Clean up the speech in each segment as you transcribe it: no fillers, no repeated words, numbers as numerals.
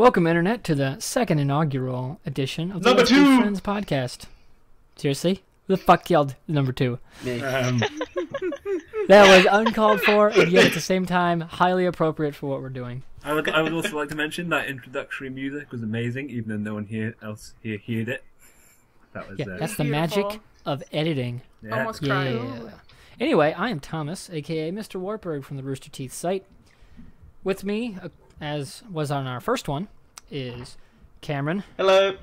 Welcome, Internet, to the second inaugural edition of the Number Let's Be 2! Friends podcast. Seriously? Who the fuck yelled number 2? Me. That was uncalled for, and yet at the same time, highly appropriate for what we're doing. I would also like to mention that introductory music was amazing, even though no one else here heard it. That was That's the magic of editing. yeah. Almost cried. Yeah. Anyway, I am Thomas, a.k.a. Mr. Wartburg from the Rooster Teeth site. With me, as was on our first one, is Cameron, Hello.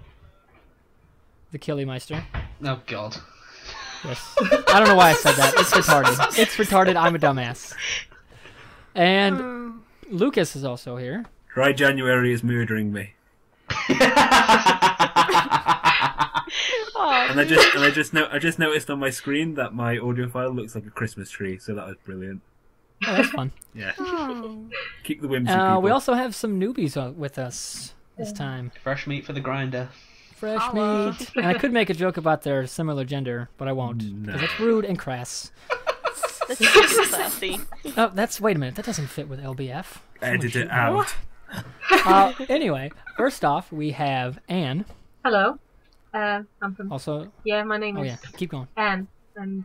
the Killymeister. Oh God. Yes. I don't know why I said that. It's retarded. It's retarded. I'm a dumbass. And Lucas is also here. Dry January is murdering me. And I just noticed on my screen that my audio file looks like a Christmas tree, so that was brilliant. Oh, that's fun. Yeah. Oh. Keep the whimsy, people. We also have some newbies with us this time. Fresh meat for the grinder. Fresh Holla. meat. And I could make a joke about their similar gender, but I won't. Because it's rude and crass. That's just classy. Oh, wait a minute. That doesn't fit with LBF. Edit it out. Anyway, first off, we have Anne. Hello. I'm from. Also, Yeah, my name oh is yeah, keep going. Anne, and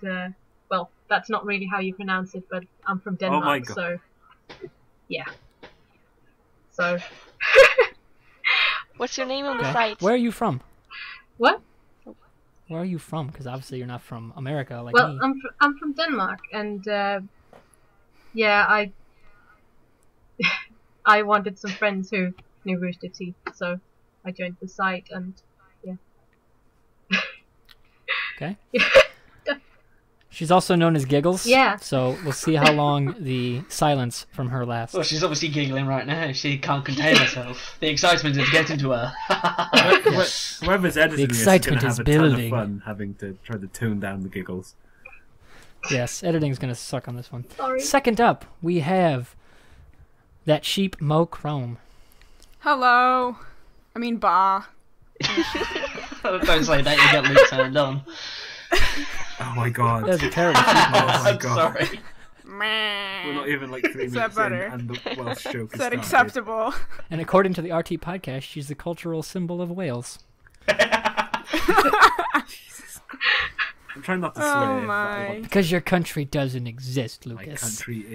well, that's not really how you pronounce it, but I'm from Denmark, my God. so yeah. So What's your name on the Okay. site? Where are you from? what? Where are you from? Because obviously you're not from America like Well, me. I'm from Denmark, and yeah, I wanted some friends who knew Rooster Teeth, so I joined the site, and yeah. Okay. She's also known as Giggles. Yeah. So we'll see how long the silence from her lasts. Well, she's obviously giggling right now. She can't contain herself. The excitement is getting to her. Whoever's editing this is excitement going is to have a ton of building. fun having to try to tone down the giggles. Yes, editing's gonna suck on this one. Sorry. Second up, we have that sheep Mo Chrome. Hello. I mean, bah. Don't say that, you get Luke turned on. Oh my god. That was a terrible sheep Mo. Oh my I'm god. sorry. We're not even like 3 Is minutes that in better? and the Welsh joke Is is that started. acceptable? And according to the RT podcast, she's the cultural symbol of Wales. I'm trying not to swear. Oh but my. Because your country doesn't exist, My Lucas. country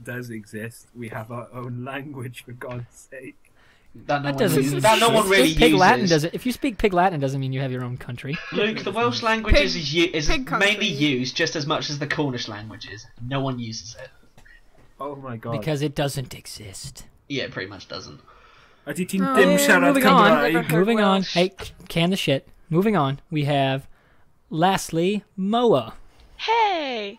does exist. We have our own language, for God's sake. That That doesn't. That no one really Pig uses. Latin doesn't. If you speak Pig Latin, doesn't mean you have your own country. Luke, the Welsh language Pig- is pig country. mainly used just as much as the Cornish languages. No one uses it. Oh my god. Because it doesn't exist. Yeah, it pretty much doesn't. Ydy ti'n Oh, dim yeah, siarad moving on. Cymraeg? Never heard Moving on. Welsh. Hey, can the shit. Moving on. We have, lastly, Moa. Hey!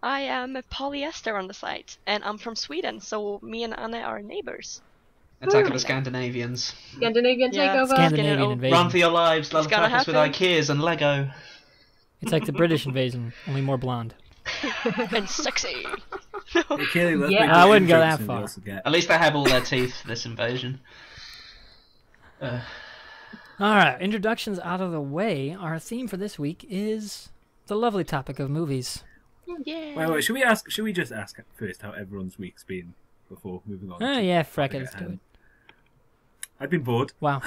I am a polyester on the site, and I'm from Sweden, so me and Anna are neighbors. Attack of the Scandinavians. Scandinavian Yeah. takeover. Scandinavian Run invasion. Run for your lives, love It's gonna practice with happen. Ikeas and Lego. It's like the British invasion, only more blonde. And sexy! Hey, Kaylee, let's Yeah. make I the wouldn't go jokes that and far. we also get- At least they have all their teeth for this invasion. All right, introductions out of the way. Our theme for this week is the lovely topic of movies. Yeah! Wait, should we just ask first how everyone's week's been before moving on? Oh, to yeah, the frack topic it, let's at do it. hand? I've been bored. Wow.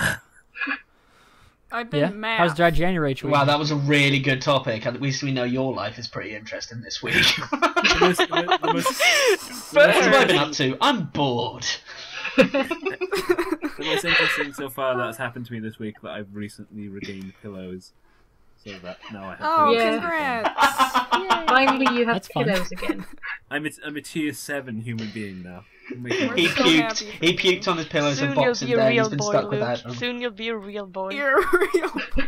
I've been Yeah? mad. How's Dry January treating Wow, you? that was a really good topic. At least we know your life is pretty interesting this week. The most What have I been up to? I'm bored. the most interesting so far that's happened to me this week that I've recently regained pillows. So that now I have Oh, pillows. Yeah. congrats. Finally, you have That's fun. pillows again. I'm a tier 7 human being now. I'm making We're He my- so puked. happy. He puked on his pillows Soon and you'll Boxing be a Day. He's real been boy, stuck without Luke. them. Soon you'll be a real boy. You're a real boy.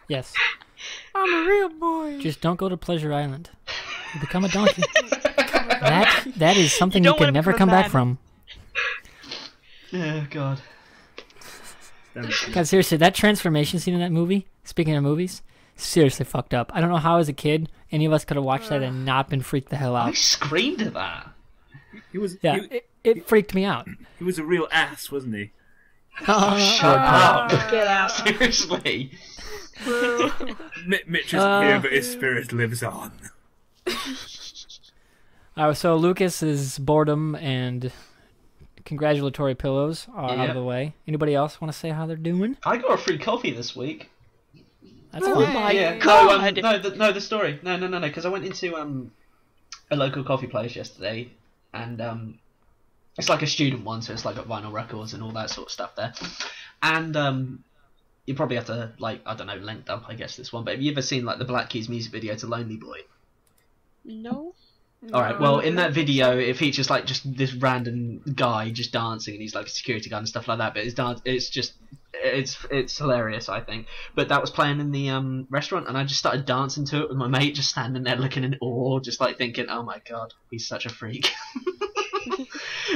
Yes. I'm a real boy. Just don't go to Pleasure Island. You become a donkey. that is something You you don't can wanna never become come a back man. from. Oh god. God, seriously, that transformation scene in that movie, speaking of movies, seriously fucked up. I don't know how as a kid any of us could have watched that and not been freaked the hell I out. screamed at that. He was Yeah, it freaked me out. he was a real ass, wasn't he? Shut up. Get out. Seriously. Mitch isn't here, but his spirit lives on. So Lucas's boredom and congratulatory pillows are out of the way. Anybody else want to say how they're doing? I got a free coffee this week. That's Oh fun. my Yeah, god! the story. No, because I went into a local coffee place yesterday, and it's like a student one, so it's like got vinyl records and all that sort of stuff there. And you probably have to, like, I don't know, link up, I guess, this one. But have you ever seen like the Black Keys music video to Lonely Boy? No. All right. Well, in that video, it features like just this random guy just dancing, and he's like a security guard and stuff like that. But it's hilarious, I think. But that was playing in the restaurant, and I just started dancing to it with my mate, just standing there looking in awe, just like thinking, "Oh my god, he's such a freak."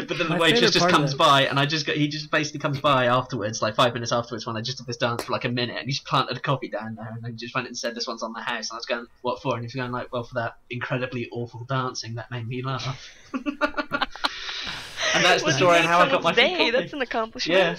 But then the waitress just comes by, and he just basically comes by afterwards, like 5 minutes afterwards, when I just did this dance for like a minute, and he just planted a coffee down there, and then just went and said, "This one's on the house." And I was going, "What for?" And he's going like, "Well, for that incredibly awful dancing that made me laugh." And that's the story on how I got my free coffee. That's an accomplishment. Yeah.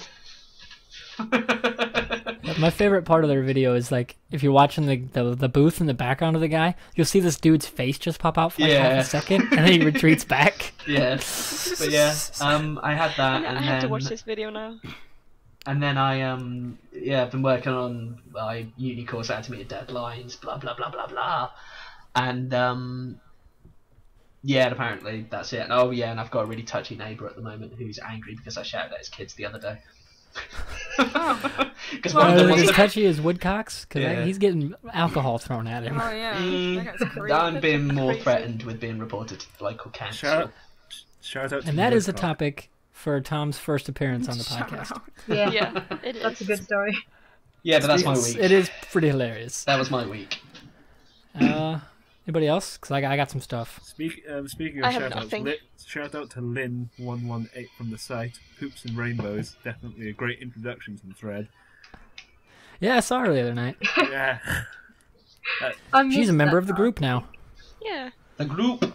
My favorite part of their video is like if you're watching the booth in the background of the guy, you'll see this dude's face just pop out for like half a second, and then he retreats back. Yeah, but yeah, I had that, and I have to watch this video now. And then I've been working on my uni course, I had to meet deadlines, blah blah blah blah blah, and and apparently that's it. And and I've got a really touchy neighbour at the moment who's angry because I shouted at his kids the other day. Because one of them was touchy as Woodcocks, because he's getting alcohol thrown at him. Oh yeah, that guy's crazy. I'm being more threatened with being reported to the local council. Shout out to and that is a topic for Tom's first appearance on the podcast. Yeah, it is. that's a good story. Yeah, but that's my week. It is pretty hilarious. That was my week. Anybody else? Because I got some stuff. Speaking of nothing. shout out to Lynn118 from the site. Poops and Rainbows, definitely a great introduction to the thread. Yeah, I saw her the other night. Yeah. She's a member of the group now. Yeah. The group.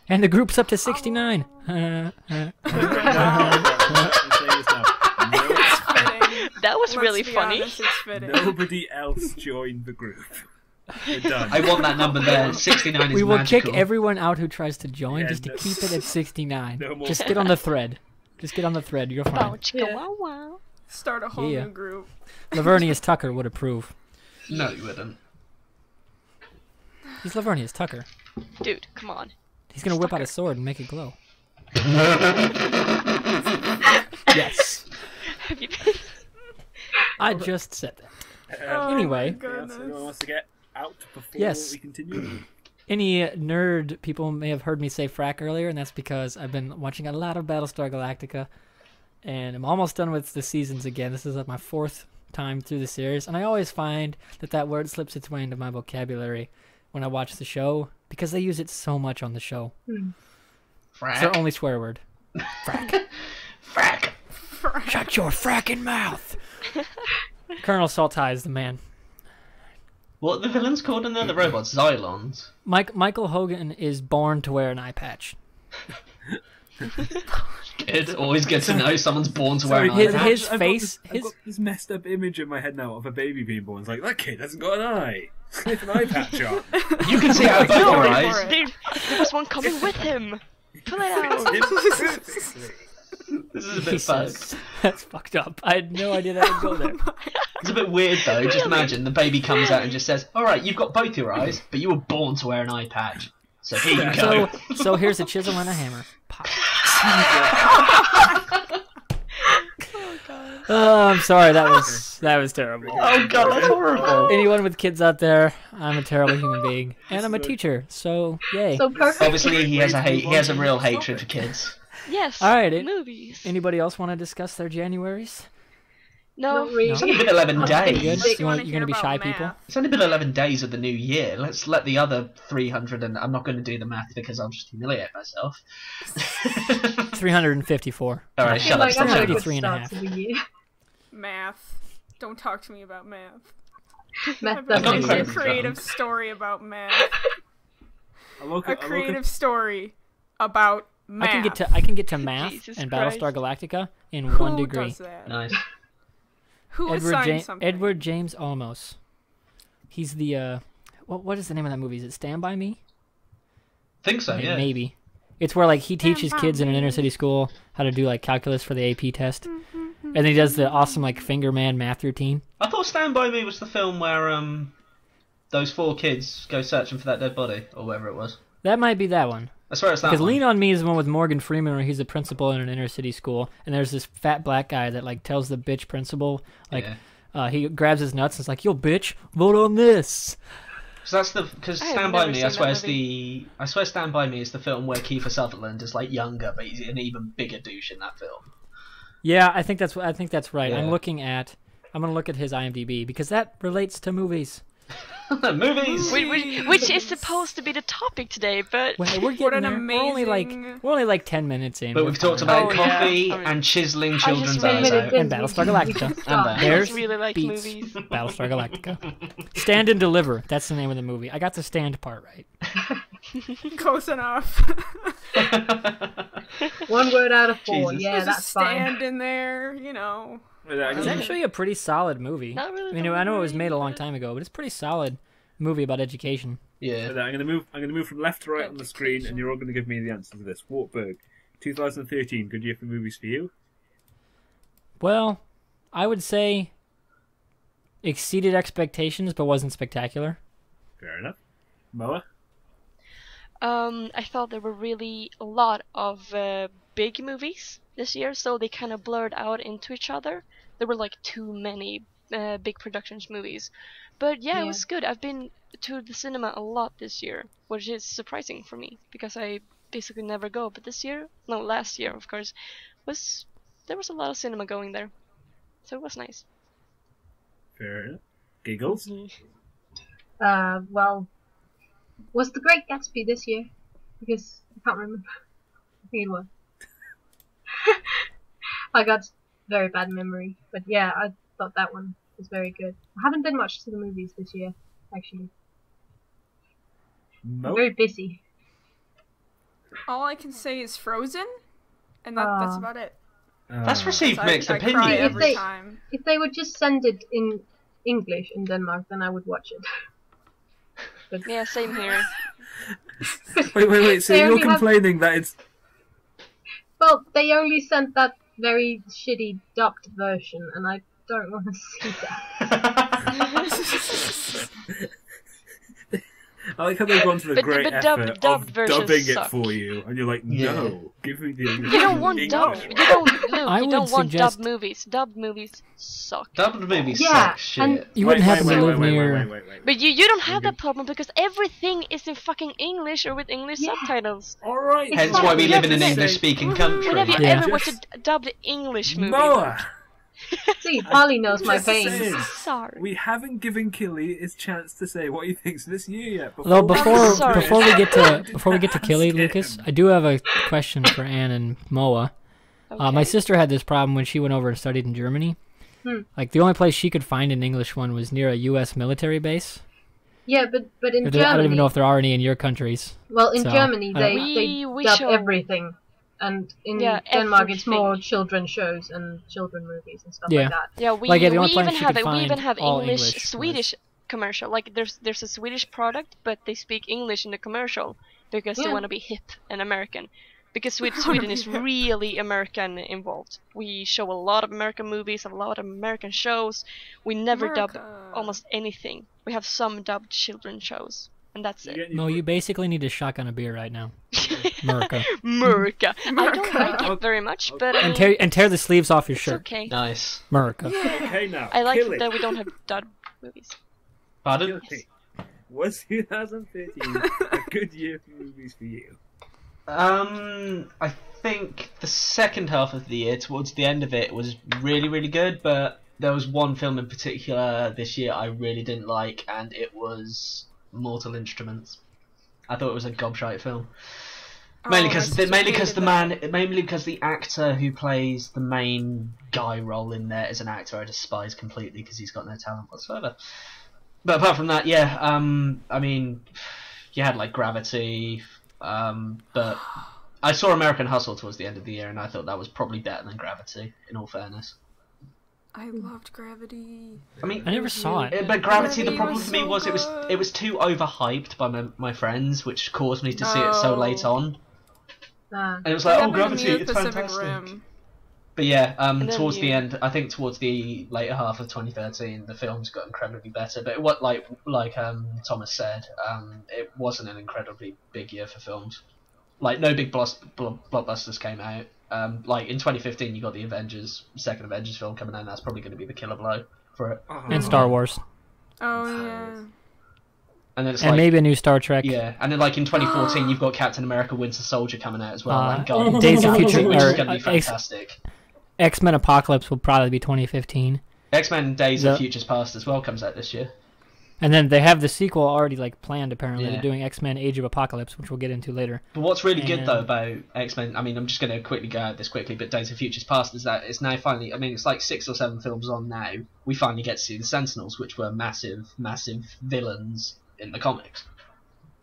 And the group's up to 69. That was really funny. Nobody else joined the group. We're done. I want that number there. 69 is We will magical. kick everyone out who tries to join just to keep it at 69. No more. Just get on the thread. You're fine. Bow, chicka, wow, wow. Start a whole new group. Lavernius Tucker would approve. No, you wouldn't. He's Lavernius Tucker. Dude, come on. He's gonna whip out a sword and make it glow. Yes. Have you been... I just said that. Anyway. Anyone wants to get out before we continue? Any nerd people may have heard me say frack earlier, and that's because I've been watching a lot of Battlestar Galactica, and I'm almost done with the seasons again. This is like my 4th time through the series, and I always find that word slips its way into my vocabulary when I watch the show, because they use it so much on the show. Frack. It's their only swear word. Frack. Frack. Shut your fracking mouth! Colonel Saltai is the man. What are the villains called in there? The robots? Xylons. Michael Hogan is born to wear an eye patch. Good. Always good to know someone's born to wear an eye patch. His face... I've got this messed up image in my head now of a baby being born. It's like, that kid hasn't got an eye. With an eye patch on. You can see out of both your eyes. Dude, there was one coming with him. Pull it out. This is a bit fucked. That's fucked up. I had no idea that would go there. It's a bit weird though. Just imagine the baby comes out and just says, "All right, you've got both your eyes, but you were born to wear an eye patch. So here you go." So here's a chisel and a hammer. Pop. Oh, I'm sorry. That was terrible. Oh god, that's horrible. Anyone with kids out there, I'm a terrible human being, and I'm a teacher. So yay. So perfect. Obviously, he has a real hatred for kids. Yes. All right. Movies. Anybody else want to discuss their Januaries? No. It's only been 11 days. Good. You're going to be shy people? It's only been 11 days of the new year. Let's let the other 300, and I'm not going to do the math because I'll just humiliate myself. 354. All right, shut up. Like, I'm not a good 333 and a start half. to the year. Math. Don't talk to me about math. Math I've doesn't been got making a exist. creative story about math. A creative story about math. I can get to math Jesus and Christ. Battlestar Galactica in Who 1 degree. does that? Nice. Who assigned something? Edward James Olmos. He's the what is the name of that movie? Is it Stand By Me? Think so, yeah. Maybe. It's where like he teaches kids in an inner city school how to do like calculus for the AP test, and then he does the awesome like finger man math routine. I thought Stand By Me was the film where those 4 kids go searching for that dead body or whatever it was. That might be that one. I swear it's that Because one. Lean on Me is the one with Morgan Freeman where he's a principal in an inner city school, and there's this fat black guy that like tells the bitch principal like he grabs his nuts and is like, "Yo, bitch, vote on this." Because Stand By Me, I swear Stand By Me is the film where Kiefer Sutherland is like younger, but he's an even bigger douche in that film. Yeah, I think that's right. Yeah. I'm gonna look at his IMDb because that relates to movies. Movies, Which is supposed to be the topic today, but Well, we're getting there. We're only like 10 minutes in. but We're we've talked fine. about Oh, yeah. coffee I mean, and chiseling children's really eyes out. And Battlestar Galactica. And I There's just really like beats. movies. Battlestar Galactica. Stand and Deliver. That's the name of the movie. I got the stand part right. Close enough. 1 word out of 4. Jesus. Yeah, There's that's a fine. stand in there, you know. It's actually a pretty solid movie. Not really I mean, the I know it was movie, made a long but- time ago, but it's a pretty solid movie about education. Yeah. I'm gonna move from left to right on the screen, and you're all gonna give me the answer to this. Wartburg, 2013, good year for movies for you. Well, I would say exceeded expectations, but wasn't spectacular. Fair enough. Moa. I thought there were really a lot of big movies this year, so they kind of blurred out into each other. There were like too many big productions movies. But yeah, it was good. I've been to the cinema a lot this year, which is surprising for me because I basically never go. But last year, of course, there was a lot of cinema going there, so it was nice. Fair enough. Giggles. Well, was The Great Gatsby this year? Because I can't remember. I think it was. I got very bad memory, but yeah, I thought that one was very good. I haven't been much to the movies this year, actually. I'm Mo. very busy. All I can say is Frozen, and that's about it. That's received I mixed cry opinions. every time. If they would just send it in English in Denmark, then I would watch it. But Yeah, same here. Wait. So They you're only have- complaining that it's well, they only sent that very shitty dubbed version, and I don't want to see that. I like how they've gone to the But- great but effort dubbed of versions dubbing it suck. for you, and you're like, no, give me the English. You don't want dubbed. You don't, Luke, I you would don't want suggest- dubbed movies. Dubbed movies suck. Dubbed movies Yeah, suck shit. and- You wouldn't happen to live near. Wait. But you don't have that problem because everything is in fucking English or with English subtitles. All right. It's Hence why we live in an Yeah. English-speaking country. When have you Yeah. ever watched a dubbed English movie? Moa. See, Polly knows my Just pain. saying. Sorry. We haven't given Killy his chance to say what he thinks of this year yet. Although before sorry. before we get to Killy, Skip Lucas, him. I do have a question for Anne and Moa. My Okay. sister had this problem when she went over and studied in Germany. Like the only place she could find an English one was near a U.S. military base. Yeah, but in I Germany, don't even know if there are any in your countries. well, in So, Germany I don't- they We dub show- everything, and in Yeah, Denmark it's more everything. children shows and children movies and stuff Yeah. like that. Yeah, we Like, yeah, the only we place even she have could it. We even find have all English English Swedish commercial. Like there's a Swedish product, but they speak English in the commercial because they Yeah. want to be hip and American. Because Sweden is really American involved. We show a lot of American movies, a lot of American shows. We never dub America. almost anything. We have some dubbed children shows, and that's it. No, you basically need to shotgun a beer right now. America. America. I don't like it very much, but And tear the sleeves off your it's shirt. okay. Nice. America. Okay, now. I like Killy. that we don't have dubbed movies. Pardon? Killy. Was 2013 a good year for movies for you? I think the second half of the year, towards the end of it, was really, really good, but there was one film in particular this year I really didn't like, and it was Mortal Instruments. I thought it was a gobshite film. Mainly because the actor who plays the main guy role in there is an actor I despise completely because he's got no talent whatsoever. But apart from that, yeah, I mean, you had like Gravity, but I saw American Hustle towards the end of the year, and I thought that was probably better than Gravity. In all fairness, I loved Gravity. I mean, I never saw it. but Gravity, the Gravity problem was for me so was it was too overhyped by my friends, which caused me to see it so late on. And it was What like, oh, happened to Gravity, Near it's Pacific fantastic. Rim? But yeah, then towards the you- end, I think towards the later half of 2013, the films got incredibly better. But what, like Thomas said, it wasn't an incredibly big year for films. Like no big blockbusters came out. Like in 2015, you got the second Avengers film coming out. And that's probably going to be the killer blow for it. And Star Wars. Oh yeah. And then it's And like, maybe a new Star Trek. yeah, and then like in 2014, you've got Captain America: Winter Soldier coming out as well. Like Guardians Days of of the Galaxy, Future- which is or, going to be fantastic. X-Men Apocalypse will probably be 2015. X-Men: Days of The- Futures Past as well comes out this year. And then they have the sequel already like planned apparently. Yeah. They're doing X-Men Age of Apocalypse, which we'll get into later. But what's really good And- though about X-Men, I mean, I'm just going to quickly go at this quickly, but Days of Futures Past is that it's now finally, I mean, it's like 6 or 7 films on now. We finally get to see the Sentinels, which were massive villains in the comics.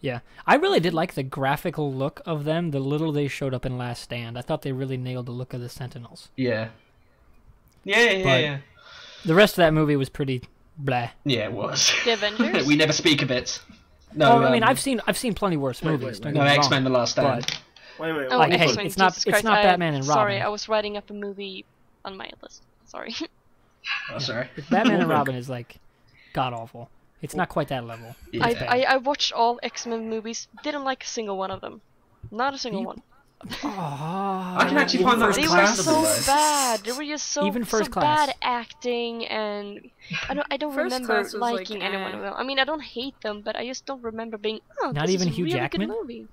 Yeah, I really did like the graphical look of them. The little they showed up in Last Stand, I thought they really nailed the look of the Sentinels. Yeah. Yeah. But- The rest of that movie was pretty blah. Yeah, it was. The Avengers? We never speak of it. No, Well, I mean, I've seen plenty worse movies. don't wait. get No, me wrong, X-Men: The Last Stand. but- Wait. Oh, Like, hey, X-Men, it's not- Jesus it's Christ, not Batman and Sorry, Robin. I was writing up a movie on my list. Sorry. Oh, sorry. Batman and Robin is like god awful. It's not quite that level. Yeah. It's bad. I watched all X-Men movies, didn't like a single one of them. Not a single one. I can actually find that First They were class. so class. bad. They were just so, Even first so class. bad acting, and I don't First remember class was like, liking anyone of them. I mean, I don't hate them, but I just don't remember being. Oh, Not this even is a Hugh really Jackman? Good movie.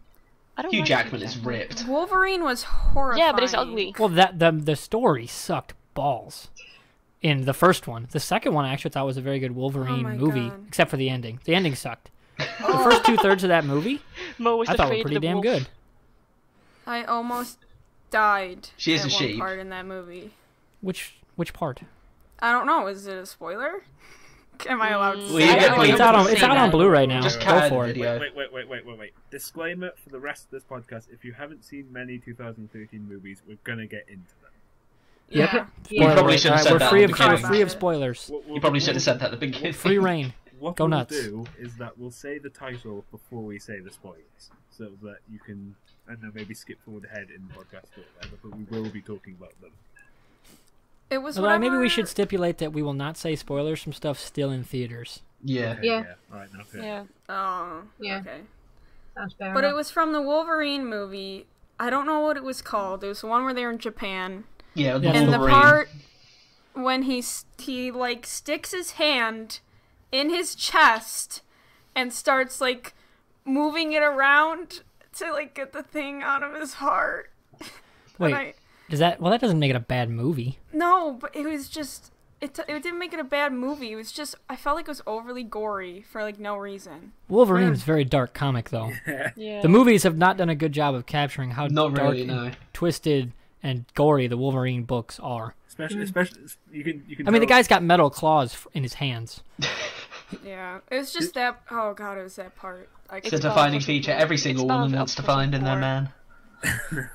I don't Hugh like Jackman is ripped. Wolverine was horrifying. Yeah, but it's ugly. Well, the story sucked balls in the first one. The second one I actually thought was a very good Wolverine my movie, God. except for the ending. The ending sucked. The first 2/3 of that movie Mo was I the thought were fate pretty of the damn wolf. good. I almost died. She is at a one sheep. part in that movie. Which part? I don't know. Is it a spoiler? Am I allowed to Well, say you it? get- well, you It's out on see it's Blu-ray now. Just Go cut for the it. video. Wait. Disclaimer for the rest of this podcast: if you haven't seen many 2013 movies, we're gonna get into them. Yep. Yeah. You probably should have Alright, said we're that free at of the we're beginning. free of spoilers. You probably should have said that at the beginning. Free reign. What Go we'll nuts. do is that we'll say the title before we say the spoilers, so that you can, I don't know, maybe skip forward ahead in the podcast or whatever, but we will be talking about them. It was Although maybe whatever- we should stipulate that we will not say spoilers from stuff still in theaters. Yeah. Okay, Yeah. Alright, now fair. Yeah. Oh, Yeah. okay. Sounds fair But it enough. was from the Wolverine movie. I don't know what it was called. It was the one where they were in Japan. Yeah, Yeah. And the Wolverine. part when he like sticks his hand in his chest and starts like moving it around to like get the thing out of his heart. Wait, And that doesn't make it a bad movie. no, but it was just it didn't make it a bad movie. It was just I felt like it was overly gory for like no reason. Wolverine is a very dark comic though. Yeah. The movies have not done a good job of capturing how Not dark really, and no. twisted and gory the Wolverine books are. Especially, you can. I mean, the tell- guy's got metal claws in his hands. Yeah, it was just that. Oh god, it was that part. It's a defining feature every single bound woman for wants to find in their more. man.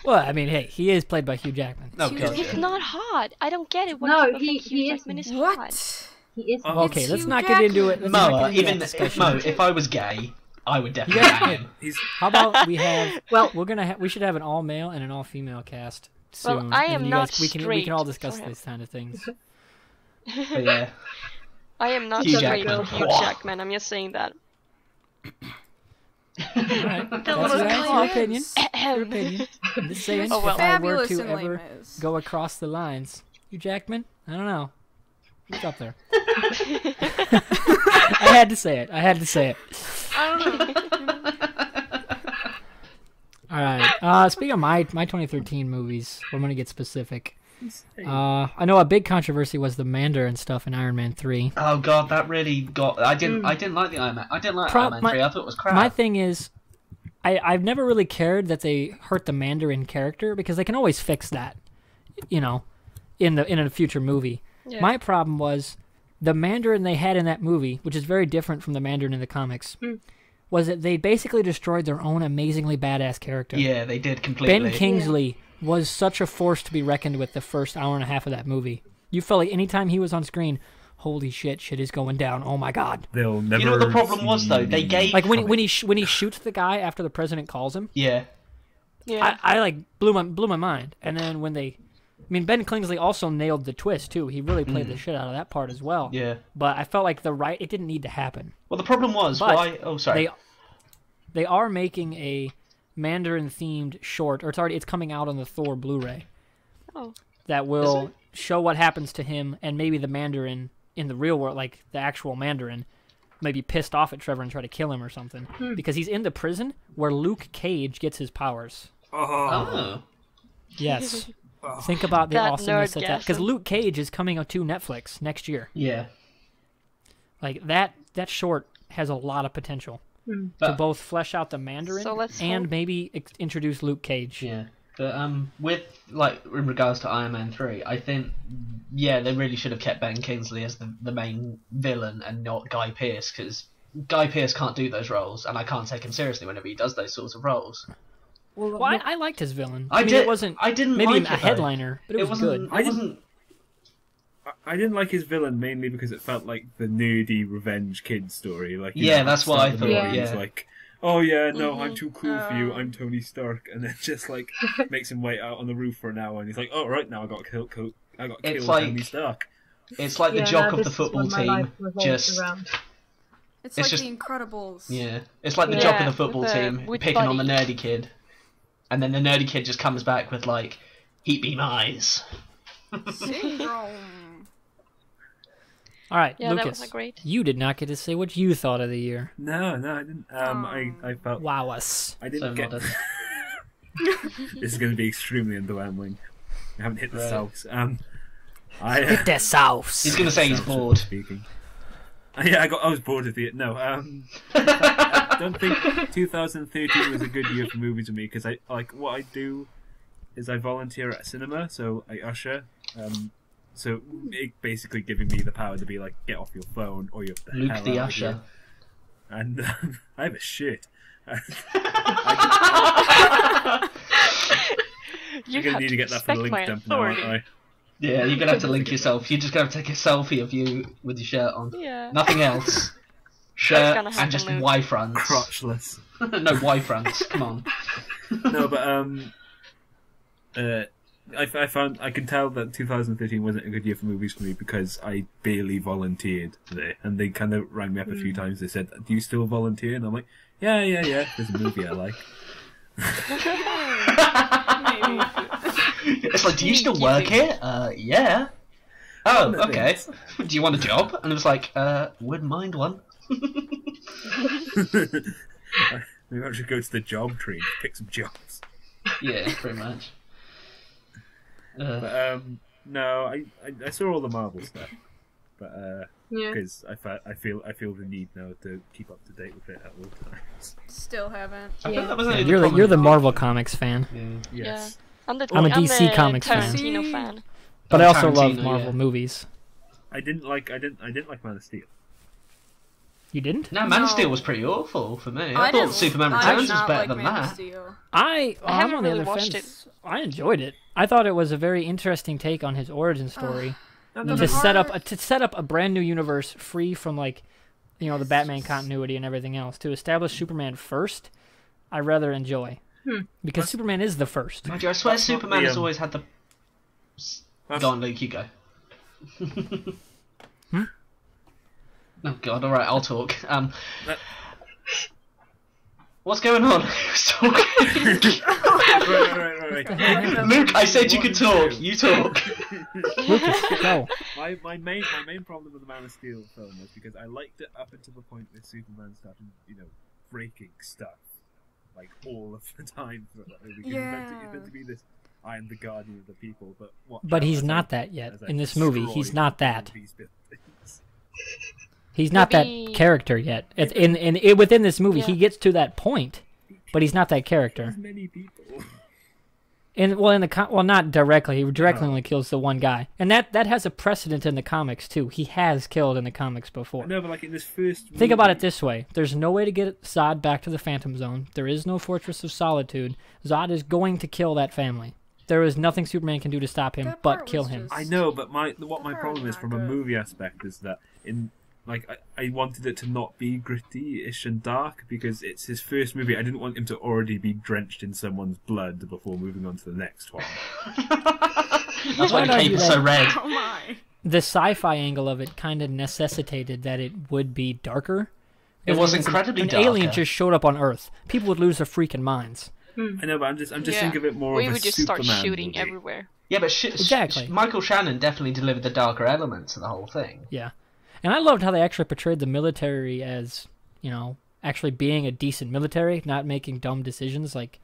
Well, I mean, hey, he is played by Hugh Jackman. Oh, Hugh God. He's not hot. I don't get it. When No, people he- think Hugh he Jackman is What? hot. He is. Oh, Okay, It's let's Hugh not get into it. Let's not Moa, get into even that discussion. Mo, if I was gay, I would definitely You guys- bang him. He's How about we have? Well- we're gonna we should have an all male and an all female cast Well, soon. I and am you not guys, we can straight all discuss for him. these kind of things. But yeah. I am not Hugh straight Jackman. for Hugh Jackman. I'm just saying that. Alright, The that's little your guy. opinion. Your opinion. I'm just saying, Oh, well. if I were Fabulous to and ever Les Mis. go across the lines, Hugh Jackman, I don't know. He's up there. I had to say it. All right. Speaking of my 2013 movies, I'm gonna get specific. I know a big controversy was the Mandarin stuff in Iron Man 3. Oh god, that really got. I didn't like the Iron Man. I didn't like Iron Man 3. I thought it was crap. My thing is, I've never really cared that they hurt the Mandarin character because they can always fix that, in a future movie. Yeah. My problem was the Mandarin they had in that movie, which is very different from the Mandarin in the comics, was that they basically destroyed their own amazingly badass character. Yeah, they did completely. Ben Kingsley was such a force to be reckoned with the first hour and a half of that movie. You felt like anytime he was on screen, holy shit is going down. Oh my god. They'll never. You know what the problem was though? They see- gave Like when he shoots the guy after the president calls him. Yeah. Yeah. I like blew my mind. And then when Ben Kingsley also nailed the twist too. He really played the shit out of that part as well. Yeah. But I felt like it didn't need to happen. Well, the problem was But why. Oh, sorry. They are making a Mandarin themed short, or it's coming out on the Thor Blu-ray. Oh. That will show what happens to him, and maybe the Mandarin in the real world, like the actual Mandarin, may be pissed off at Trevor and try to kill him or something. Because he's in the prison where Luke Cage gets his powers. Oh. Yes. Think about the awesomeness of that. Because nerdgasm. Luke Cage is coming to Netflix next year. Yeah. Like, that short has a lot of potential to both flesh out the Mandarin So let's and hope- maybe introduce Luke Cage. Yeah. But with like in regards to Iron Man 3, I think they really should have kept Ben Kingsley as the main villain and not Guy Pearce, because Guy Pearce can't do those roles, and I can't take him seriously whenever he does those sorts of roles. Well, I liked his villain. I mean, did- it wasn't I didn't maybe like a it, though. headliner, but it was good. I didn't. I didn't like his villain mainly because it felt like the nerdy revenge kid story. Like That's what I thought. He's Yeah. like, oh yeah, no, I'm too cool for you. I'm Tony Stark, and then just like makes him wait out on the roof for an hour, and he's like, oh right, now I got killed. It's Tony like- Stark. It's like the Yeah, jock no, of the this is football what my life team. revolves Just around. It's It's like just- The Incredibles. yeah, it's like the jock of Yeah, the football with team with picking on the Buddy. nerdy kid, and then the nerdy kid just comes back with like, "Heat beam eyes." Syndrome. All right, Yeah, that Lucas, was great. you did not get to say what you thought of the year. No, I didn't. I felt Wow us. I So didn't get. modern. This is going to be extremely underwhelming. I haven't hit the Right. sauce. Hit the sauce. He's gonna say he's Sauce, bored. Speaking. Yeah, I was bored of the. No, I don't think 2013 was a good year for movies for me because what I do is I volunteer at a cinema, so I usher. So it basically giving me the power to be like, get off your phone or you're the Luke hell the out of usher. here. And I have a shit. You You're gonna have need to get that for the respect link my dump now, aren't authority. I? Yeah, you're gonna have to link yourself. You're just gonna have to take a selfie of you with your shirt on. Yeah. Nothing else. Shirt gonna and happen, just Luke. Y fronts. Crotchless. No Y fronts. Come on. No, but I found I can tell that 2013 wasn't a good year for movies for me because I barely volunteered there, and they kind of rang me up a few times. They said, "Do you still volunteer?" And I'm like, "Yeah. There's a movie I like." Maybe. It's like, do you still work here? Yeah. Oh, No, okay. thanks. Do you want a job? And it was like, wouldn't mind one. Maybe I should go to the job tree and pick some jobs. Yeah, pretty much. But no, I saw all the Marvel stuff, but Yeah. because I feel the need now to keep up to date with it at all times. Still haven't. I Yeah. think that was only You're the problem. Marvel Comics fan, Yeah. Yes. I'm I'm a DC the Comics fan. Tarantino fan. but I also love Tarantino, Marvel yeah. movies. I didn't like Man of Steel. You didn't? No, Man of No. Steel was pretty awful for me. I, didn't- thought Superman I did Returns was not better like than Man of that. Steel. I'm haven't on the really other watched fence. I enjoyed it. I thought it was a very interesting take on his origin story No, to set up part- a brand new universe free from the Batman continuity and everything else. To establish Superman first, I rather enjoy because Superman is the first. Mind you, I swear That's not Superman the, has always had the. That's- Go on, Luke, you go. Oh God! All right, I'll talk. What's going on? Who's talking? right. Luke, I said you could talk. You talk. Lucas, go. My main problem with the Man of Steel film was because I liked it up until the point where Superman started, breaking stuff like all of the time. Because he's meant to be this. I am the guardian of the people, but what? But he's not that yet in this movie. He's not that. These buildings. He's not Maybe- that character yet. Within this movie, he Yeah. gets to that point, but he's not that character. There's many people. Not directly. He directly No. only kills the one guy, and that has a precedent in the comics too. He has killed in the comics before. No, but like in this first. Think about movie- it this way: there's no way to get Zod back to the Phantom Zone. There is no Fortress of Solitude. Zod is going to kill that family. There is nothing Superman can do to stop him That but part kill was him. just- I know, but my That problem part is was from not a good. movie aspect is that like I wanted it to not be gritty-ish and dark because it's his first movie. I didn't want him to already be drenched in someone's blood before moving on to the next one. That's why the cape is so red. Oh my. The sci-fi angle of it kind of necessitated that it would be darker. It was incredibly dark. An alien just showed up on Earth. People would lose their freaking minds. I know, but I'm just thinking of it more of a We would just Superman start shooting movie. everywhere. Yeah, but Exactly. Michael Shannon definitely delivered the darker elements of the whole thing. Yeah. And I loved how they actually portrayed the military as, actually being a decent military, not making dumb decisions. Like,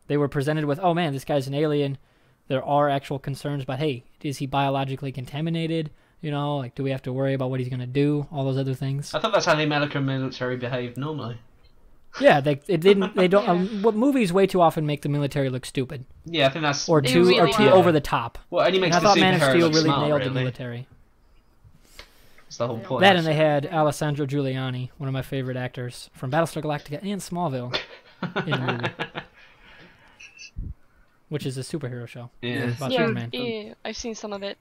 they were presented with, oh man, this guy's an alien. There are actual concerns about, hey, is he biologically contaminated? Like, do we have to worry about what he's going to do? All those other things. I thought that's how the American military behaved normally. Yeah, they don't. What movies way too often make the military look stupid Yeah, I think that's... or too really do. over the top. Well, it only makes And I the thought Man of superhero Steel look really smart, nailed really. the military. That's the whole point. That and they had Alessandro Giuliani, one of my favorite actors from Battlestar Galactica and Smallville, in the movie, which is a superhero show Yeah. about Yeah, Superman. yeah, I've seen some of it.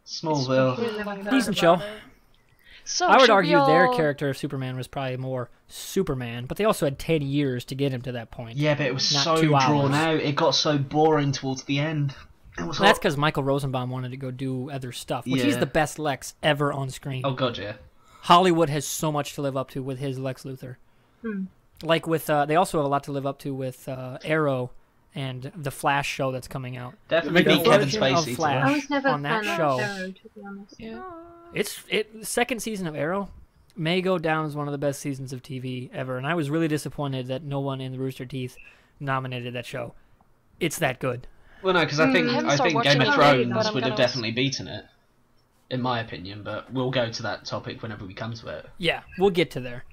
Smallville. Really long time. Decent show. So I would should argue we their all- character of Superman was probably more Superman, but they also had 10 years to get him to that point. Yeah, but it was Not so 2 drawn hours. out. It got so boring towards the end. It was Well, that's because Michael Rosenbaum wanted to go do other stuff, which he's Yeah. the best Lex ever on screen. Oh god, yeah. Hollywood has so much to live up to with his Lex Luthor. Like with, they also have a lot to live up to with Arrow and the Flash show that's coming out. Definitely The beat Kevin origin of Spacey. Flash. I was never on a that fan show. of Arrow, to be honest. Yeah. Second season of Arrow may go down as one of the best seasons of TV ever, and I was really disappointed that no one in the Rooster Teeth nominated that show. It's that good. Well, no, because I think haven't started Game of watching it already, but Thrones I'm would have gonna- definitely beaten it, in my opinion. But we'll go to that topic whenever we come to it. Yeah, we'll get to there.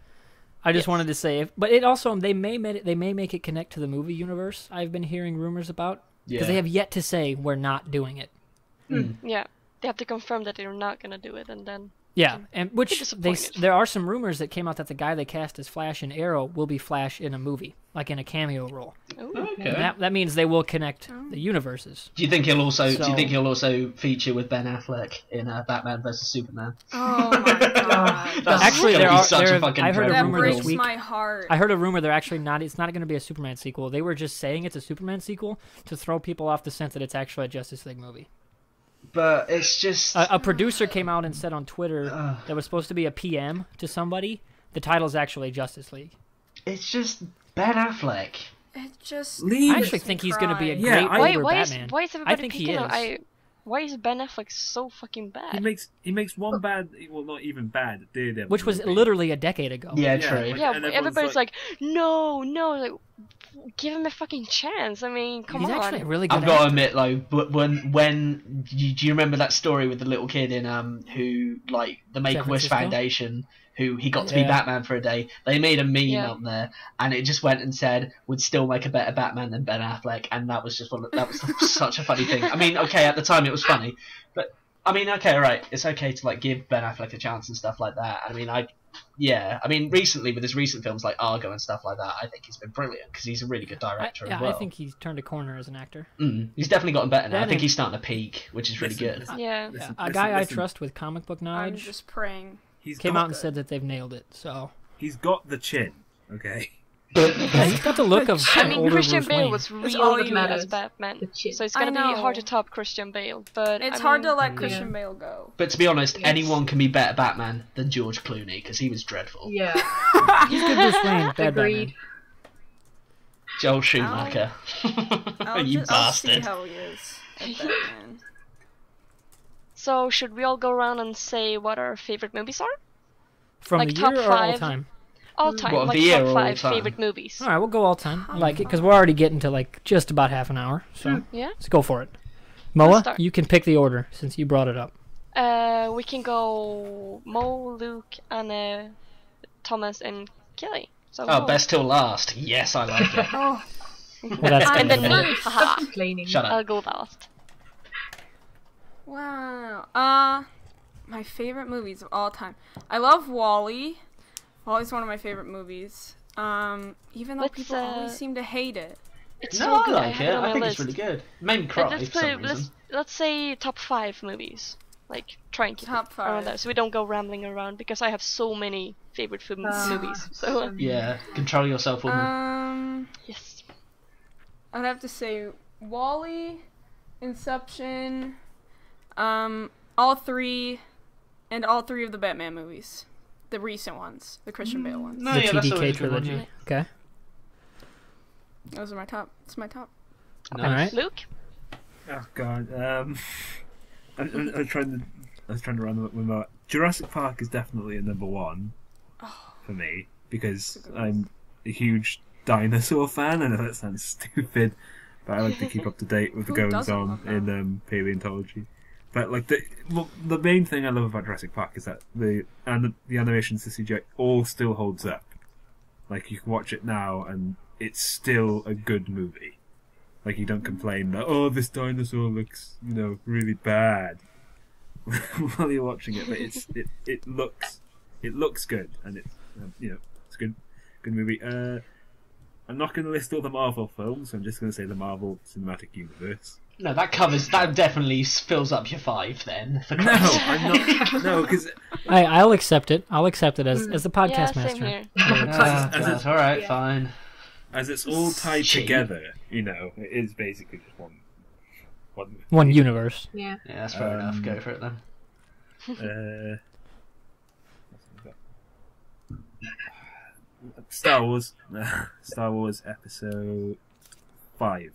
I just wanted to say, but it also they may make it connect to the movie universe. I've been hearing rumors about because Yeah. they have yet to say we're not doing it. Yeah, they have to confirm that they're not gonna do it, and then Yeah, and which disappointed. there are some rumors that came out that the guy they cast as Flash in Arrow will be Flash in a movie, like in a cameo role. Okay. And that means they will connect the universes. Do you think he'll also? Do So- you think he'll also feature with Ben Affleck in Batman vs Superman? Oh my god. That's Actually, gonna there be are- such there- a fucking I heard a That dreadful rumor this breaks week. my heart. I heard a rumor they're actually not. It's not going to be a Superman sequel. They were just saying it's a Superman sequel to throw people off the scent that it's actually a Justice League movie. But it's just. A producer came out and said on Twitter that was supposed to be a PM to somebody. The title's actually Justice League. It's just Ben Affleck. It just. Leave I it. actually think he's going to be a Yeah, great I- older why Batman. is everybody think he picking on is. why is Ben Affleck so fucking bad? He makes one bad, well, not even bad, Daredevil Which was movie. literally a decade ago. Yeah, Yeah, true. like- Yeah, and but everyone's everybody's like, no, like, give him a fucking chance. I mean, come He's on. actually a really good I've got to actor. admit, though, but when do you remember that story with the little kid in who like the Make a Wish Francisco? Foundation, who he got to be Yeah. Batman for a day? They made a meme Yeah. on there, and it just went and said would still make a better Batman than Ben Affleck, and that was just that was such a funny thing. I mean, okay, at the time it was funny, but I mean, okay, all right, it's okay to like give Ben Affleck a chance and stuff like that. I mean, recently with his recent films like Argo and stuff like that, I think he's been brilliant because he's a really good director as well. I think he's turned a corner as an actor. He's definitely gotten better now. I That think and- he's starting to peak, which is really good. Yeah. A guy I trust with comic book I'm knowledge just praying. He's came got, out and said that they've nailed it. So he's got the chin, okay? yeah, he's got the look of I an mean, older Christian Bruce Bale Wayne. was all really that good matters. as Batman, The chin. so it's I gonna be know. hard to top Christian Bale. But It's I hard mean, to let Yeah. Christian Bale go. But to be honest, Yes. anyone can be better Batman than George Clooney because he was dreadful. Yeah, He's good Bruce Wayne, bad agreed. Batman. Joel Schumacher. You I'll see bastard. how he is at Batman. So should we all go around and say what our favorite movies are? From Like the top year or all 5? time? All time, What, of like the year top or all 5 time? favorite movies. All right, we'll go all time. I like it because we're already getting to like just about half an hour. So Yeah. let's go for it. Moa, start. you can pick the order since you brought it up. We can go Mo, Luke, Anna, Thomas, and Kelly. So Oh, Mo. best till last. Yes, I like it. Oh, Well, that's And then kinda me. bad. Haha. Complaining. Shut I'll up. go last. wow. My favorite movies of all time. I love Wall-E. Wall-E's one of my favorite movies. Even though Let's, people always seem to hate it. It's No, so I good. like have it. on I my think list. it's really good. Made me cry Let's for some put, reason. let's say top 5 movies. like try and keep Top it around 5. there, so we don't go rambling around because I have so many favorite movies. So Yeah, control yourself, woman. yes, I'd have to say Wall-E, Inception, all three of the Batman movies. The recent ones. The Christian Bale ones. No, The yeah, that's TDK always a good one, trilogy. Okay. Those are my top. It's my top. yeah. All right. Luke. Oh god. I was trying to run with my Jurassic Park is definitely a number one for me because I'm a huge dinosaur fan. I know that sounds stupid, but I like to keep up to date with the Who goings doesn't on love that? in paleontology. But like the main thing I love about Jurassic Park is that the animations, the CGI, all still holds up. Like you can watch it now and it's still a good movie. Like you don't complain that this dinosaur looks really bad while you're watching it, but it looks good and it's it's a good movie. I'm not going to list all the Marvel films. I'm just going to say the Marvel Cinematic Universe. No, that definitely fills up your 5 then. For No, Christ's I'm not. No, because I'll accept it. I'll accept it as the podcast Yeah, same master. here. God, all right, Yeah. fine. as it's all tied Cheap. together, it is basically just one. One universe. Yeah. Yeah, that's fair enough. Go for it then. Star Wars. Star Wars Episode 5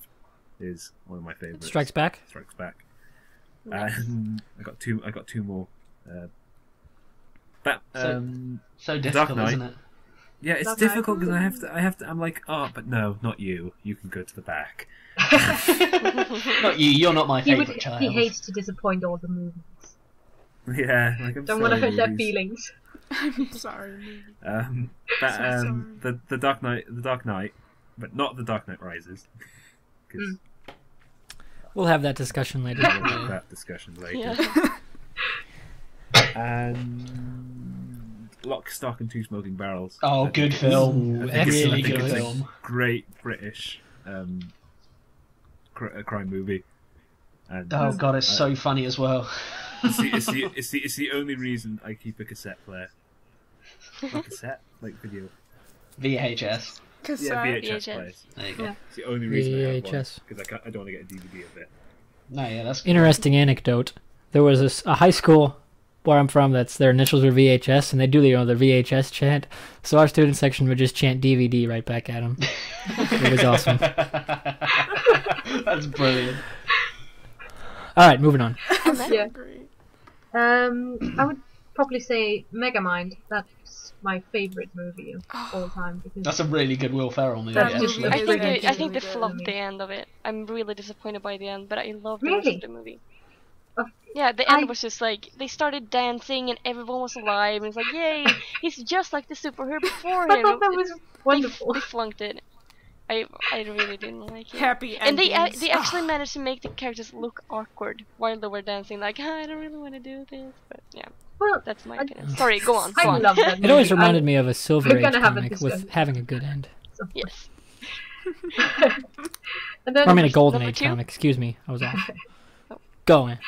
is one of my favorites. Strikes Back. Strikes Back. And I got two more. So difficult, Knight. isn't it? Yeah, it's Dark difficult Knight. because I have to. I'm like, but no, not you. You can go to the back. Not you. You're not my He favourite child. hates to disappoint all the movies. Yeah, like I'm Don't want to sorry, hurt their movies. feelings. I'm sorry. The Dark Knight, but not the Dark Knight Rises. 'Cause We'll have that discussion later. we'll have that discussion later. Yeah. And Lock, Stock, and Two Smoking Barrels. Oh, I good think it's- film. I think it's- Really I think good it's a film. Great British crime movie. And Oh god, it's so funny as well. it's the only reason I keep a cassette player. Not cassette, like video. VHS. Yeah, VHS VHS. players. There you go. Yeah. It's the only reason I have one VHS. because I don't want to get a DVD of it. No, yeah, that's Interesting anecdote. There was a high school where I'm from that's their initials are VHS, and they do their VHS chant. So our student section would just chant DVD right back at them. It was awesome. That's brilliant. All right, moving on. Yeah. Great. I would probably say Megamind. That's my favourite movie of all time because That's a really good Will Ferrell movie, That movie actually. is I think brilliant. I think they Really flubbed good. the end of it. I'm really disappointed by the end, but I love the Really? rest of the movie. Oh, Yeah, the end was just like they started dancing and everyone was alive and it's like, yay, he's just like the superhero before I him. thought that was wonderful. They flunked it. I really didn't like it. Happy And they endings. they actually managed to make the characters look awkward while they were dancing. Like, I don't really want to do this, but yeah, Well, that's my I- opinion. Sorry, go on. I Go on. love that movie. It always reminded me of a Silver we're Age gonna have a comic discussion. with having a good end. Yes. And then, Or I mean a Golden number Age 2? comic. Excuse me, I was off. Go on.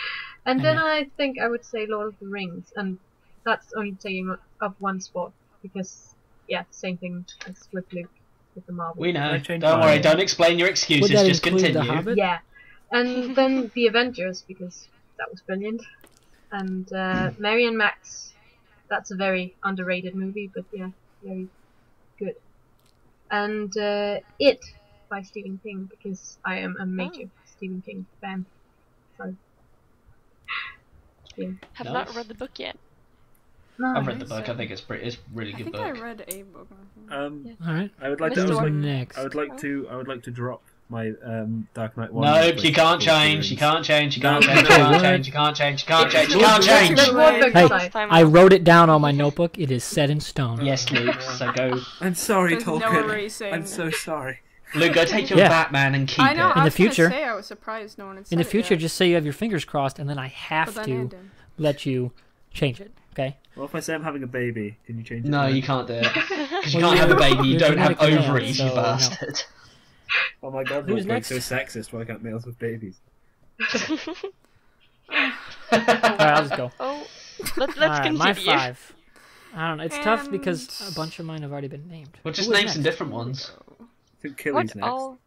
and then I think I would say Lord of the Rings, and that's only taking up one spot because yeah, same thing as with Luke with the Marvel. We know. Can I change Don't mine? worry, don't explain your Would excuses, that just include continue. The Hobbit? Yeah, and then the Avengers because that was brilliant, and Mary and Max. That's a very underrated movie, but yeah, very good. And It by Stephen King because I am a major Stephen King fan. So yeah, Have Nice. not read the book yet. no, I've read the book. I think it's a really I good think book. I read a book. All right. I would like Mr. to. Wharton. Next. I would like to drop my Dark Knight one. Nope, you can't change. You can't change. You can't change. You No. can't change. You can't change. You can't change. You can't change. Let's walk back Hey, aside. I wrote it down on my notebook. It is set in stone. Yes, Luke. So go, I'm sorry, There's no Tolkien. erasing. I'm so sorry. Luke. Go take your Yeah. Batman and keep I know. it. I the was gonna future- say I was surprised no one had said In the it future, yet, just say you have your fingers crossed, and then I but have then to Ann did. let you change it. Okay? Well, if I say I'm having a baby, can you change it? No, now? you can't do it. Because you Well, can't have a baby. You you're don't have genetically male, ovaries, you so no. bastard. Oh my god, Who's Who's next? next? So sexist. Why can't males have babies? Alright, I'll just go. Oh, let's Alright, continue. my 5. I don't know. It's tough because And- a bunch of mine have already been named. Well, just Who was name some next? different ones. I think Killy's What? next. Oh,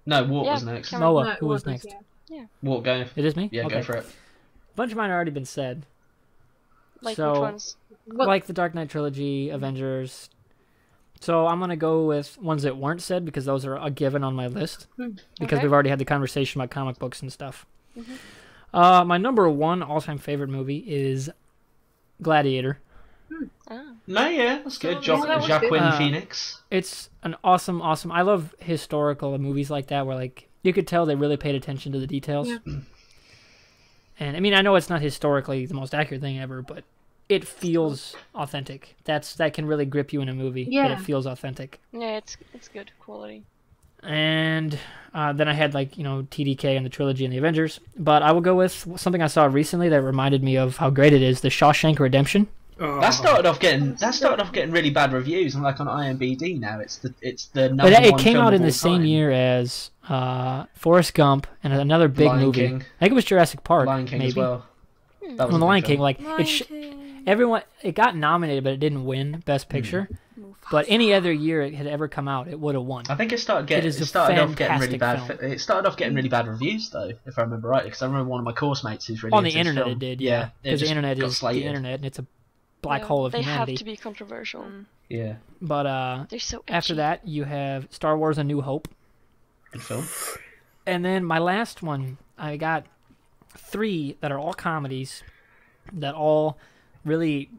No, Wart Yeah, was next. Cameron. Moa, No, who was Wart next? yeah. Wart, go. It is me? Yeah, okay. go for it. A bunch of mine have already been said. like So- which ones? What? Like the Dark Knight trilogy, Avengers. So I'm going to go with ones that weren't said because those are a given on my list. Because Okay. we've already had the conversation about comic books and stuff. Mhm. My number 1 all-time favorite movie is Gladiator. Ah. No, yeah, that's good. Yeah, that was good. Joaquin Phoenix. It's an awesome. I love historical movies like that where like you could tell they really paid attention to the details. Yeah. And I mean, I know it's not historically the most accurate thing ever, but it feels authentic. That can really grip you in a movie. Yeah. That it feels authentic. Yeah, it's good quality. And then I had like TDK and the trilogy and the Avengers. But I will go with something I saw recently that reminded me of how great it is: The Shawshank Redemption. Oh. That started off getting really bad reviews, and like on IMDb now, it's the number But it one came film out of in all the same time. year as Forrest Gump and another big Lion movie. King. I think it was Jurassic Park. Lion King maybe. as well. That was Well, a the good Lion film. King, like Lion it, King. everyone, it got nominated, but it didn't win Best Picture. But any other year it had ever come out, it would have won. I think it started It is a off getting really fantastic bad. film. It started off getting really bad reviews, though, if I remember rightly. Because I remember one of my course mates who's really On the into this internet, film. it did, Yeah, because the just internet got is slated. the internet, and it's a black Yeah, hole of they humanity. have to be controversial. Yeah, But They're so after edgy. that, you have Star Wars: A New Hope, good film. and then my last one, I got 3 that are all comedies, that all really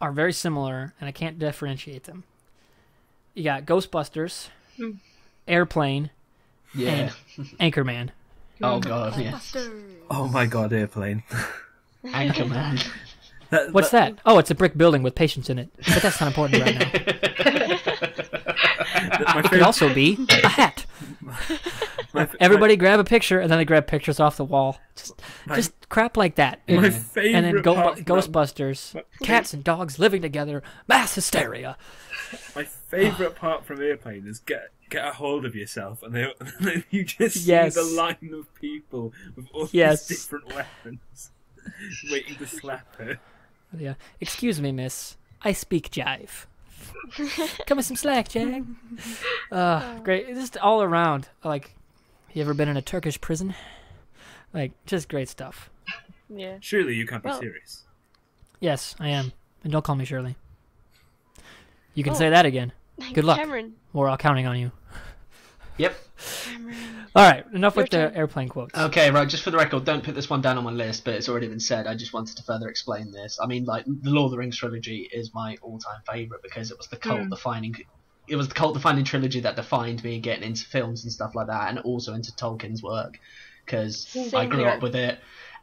are very similar, and I can't differentiate them. You got Ghostbusters, Airplane, Yeah. Anchorman. Oh god, yeah. Oh my god, Airplane. Anchorman. What's that? Oh, it's a brick building with patients in it. But that's not important right now. My It could favorite, also be a hat. Everybody grab a picture, and then they grab pictures off the wall. Just crap like that. my favorite And then part from that- Ghostbusters, cats and dogs living together, mass hysteria. My favourite part from Airplane is get a hold of yourself, and then you just see Yes. the line of people with all Yes. these different weapons, waiting to slap her. Yeah. Excuse me, miss. I speak jive. Come with some slack, Jack. Great. Just all around. Like, you ever been in a Turkish prison? Like, just great stuff. Yeah. Surely you can't be Well- serious. Yes, I am. And don't call me Shirley. You can Oh. say that again. Good luck. Cameron. We're all counting on you. Yep. All right, enough Your with the turn. airplane quotes. Okay, right, just for the record, don't put this one down on my list, but it's already been said. I just wanted to further explain this. I mean, like, the Lord of the Rings trilogy is my all-time favourite because it was the cult-defining... It was the cult-defining trilogy that defined me getting into films and stuff like that, and also into Tolkien's work, because I Same grew here. up with it,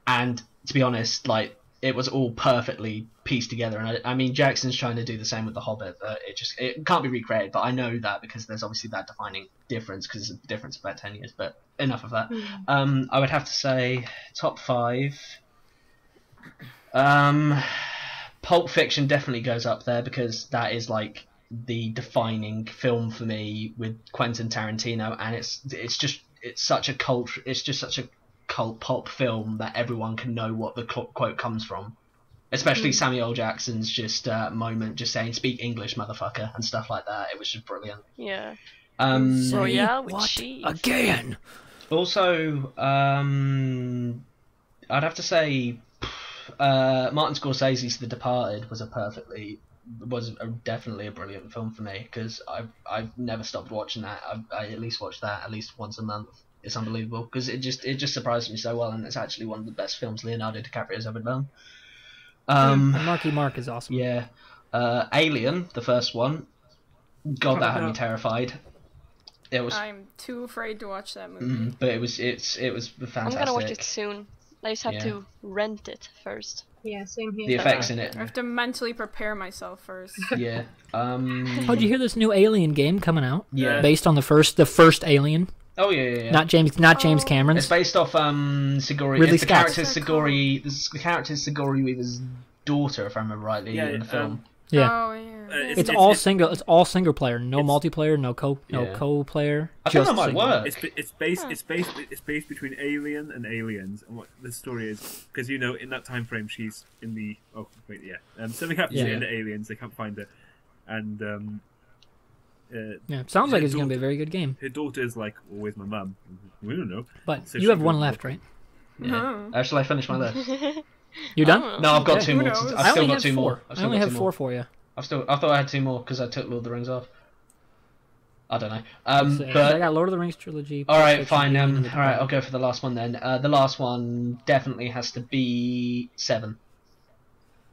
and to be honest, like, it was all perfectly pieced together, and I mean, Jackson's trying to do the same with The Hobbit, but it can't be recreated, but I know that because there's obviously that defining difference, because it's a difference of about 10 years, but enough of that. I would have to say top 5. Pulp Fiction definitely goes up there because that is like the defining film for me with Quentin Tarantino, and it's such a cult pop film that everyone can know what the quote comes from. Especially Samuel L. Jackson's just moment, just saying "Speak English, motherfucker" and stuff like that. It was just brilliant. Yeah. So yeah, with what cheese. again? Also, I'd have to say Martin Scorsese's The Departed was definitely a brilliant film for me because I've never stopped watching that. I at least watch that at least once a month. It's unbelievable because it just surprised me so well, and it's actually one of the best films Leonardo DiCaprio's ever done. And Marky Mark is awesome. Yeah, Alien, the first one. God, that had me terrified. It was, I'm too afraid to watch that movie. but it was fantastic. I'm gonna watch it soon. I just have Yeah. to rent it first. Yeah, same here. The effects in it, I have to mentally prepare myself first. yeah. Oh, did you hear this new Alien game coming out? Yeah. Based on the first Alien, Oh yeah. not James Cameron's. It's based off Sigourney. Ridley It's the Scott. character Sigourney. This is the character Sigourney Weaver's daughter, if I remember rightly, in the film. Yeah. Oh yeah. It's all single player, no multiplayer, no co-player. I think just that might single. work. It's based between Alien and Aliens, and what the story is, because in that time frame she's in the something happens in the Aliens, they can't find her, and sounds like it's gonna be a very good game. Her daughter's like, well, "Where's my mum?" We don't know. But So you have she one goes, left, right? Yeah. Actually, I finished my list. You done? No, I've got Okay. two more. knows? I've still got two more. I only have four for you. I thought I had two more because I took Lord of the Rings off. I don't know. I But got Lord of the Rings trilogy. all right, Fiction, fine. Alien, and the All right, Twilight. I'll go for the last one then. The last one definitely has to be 7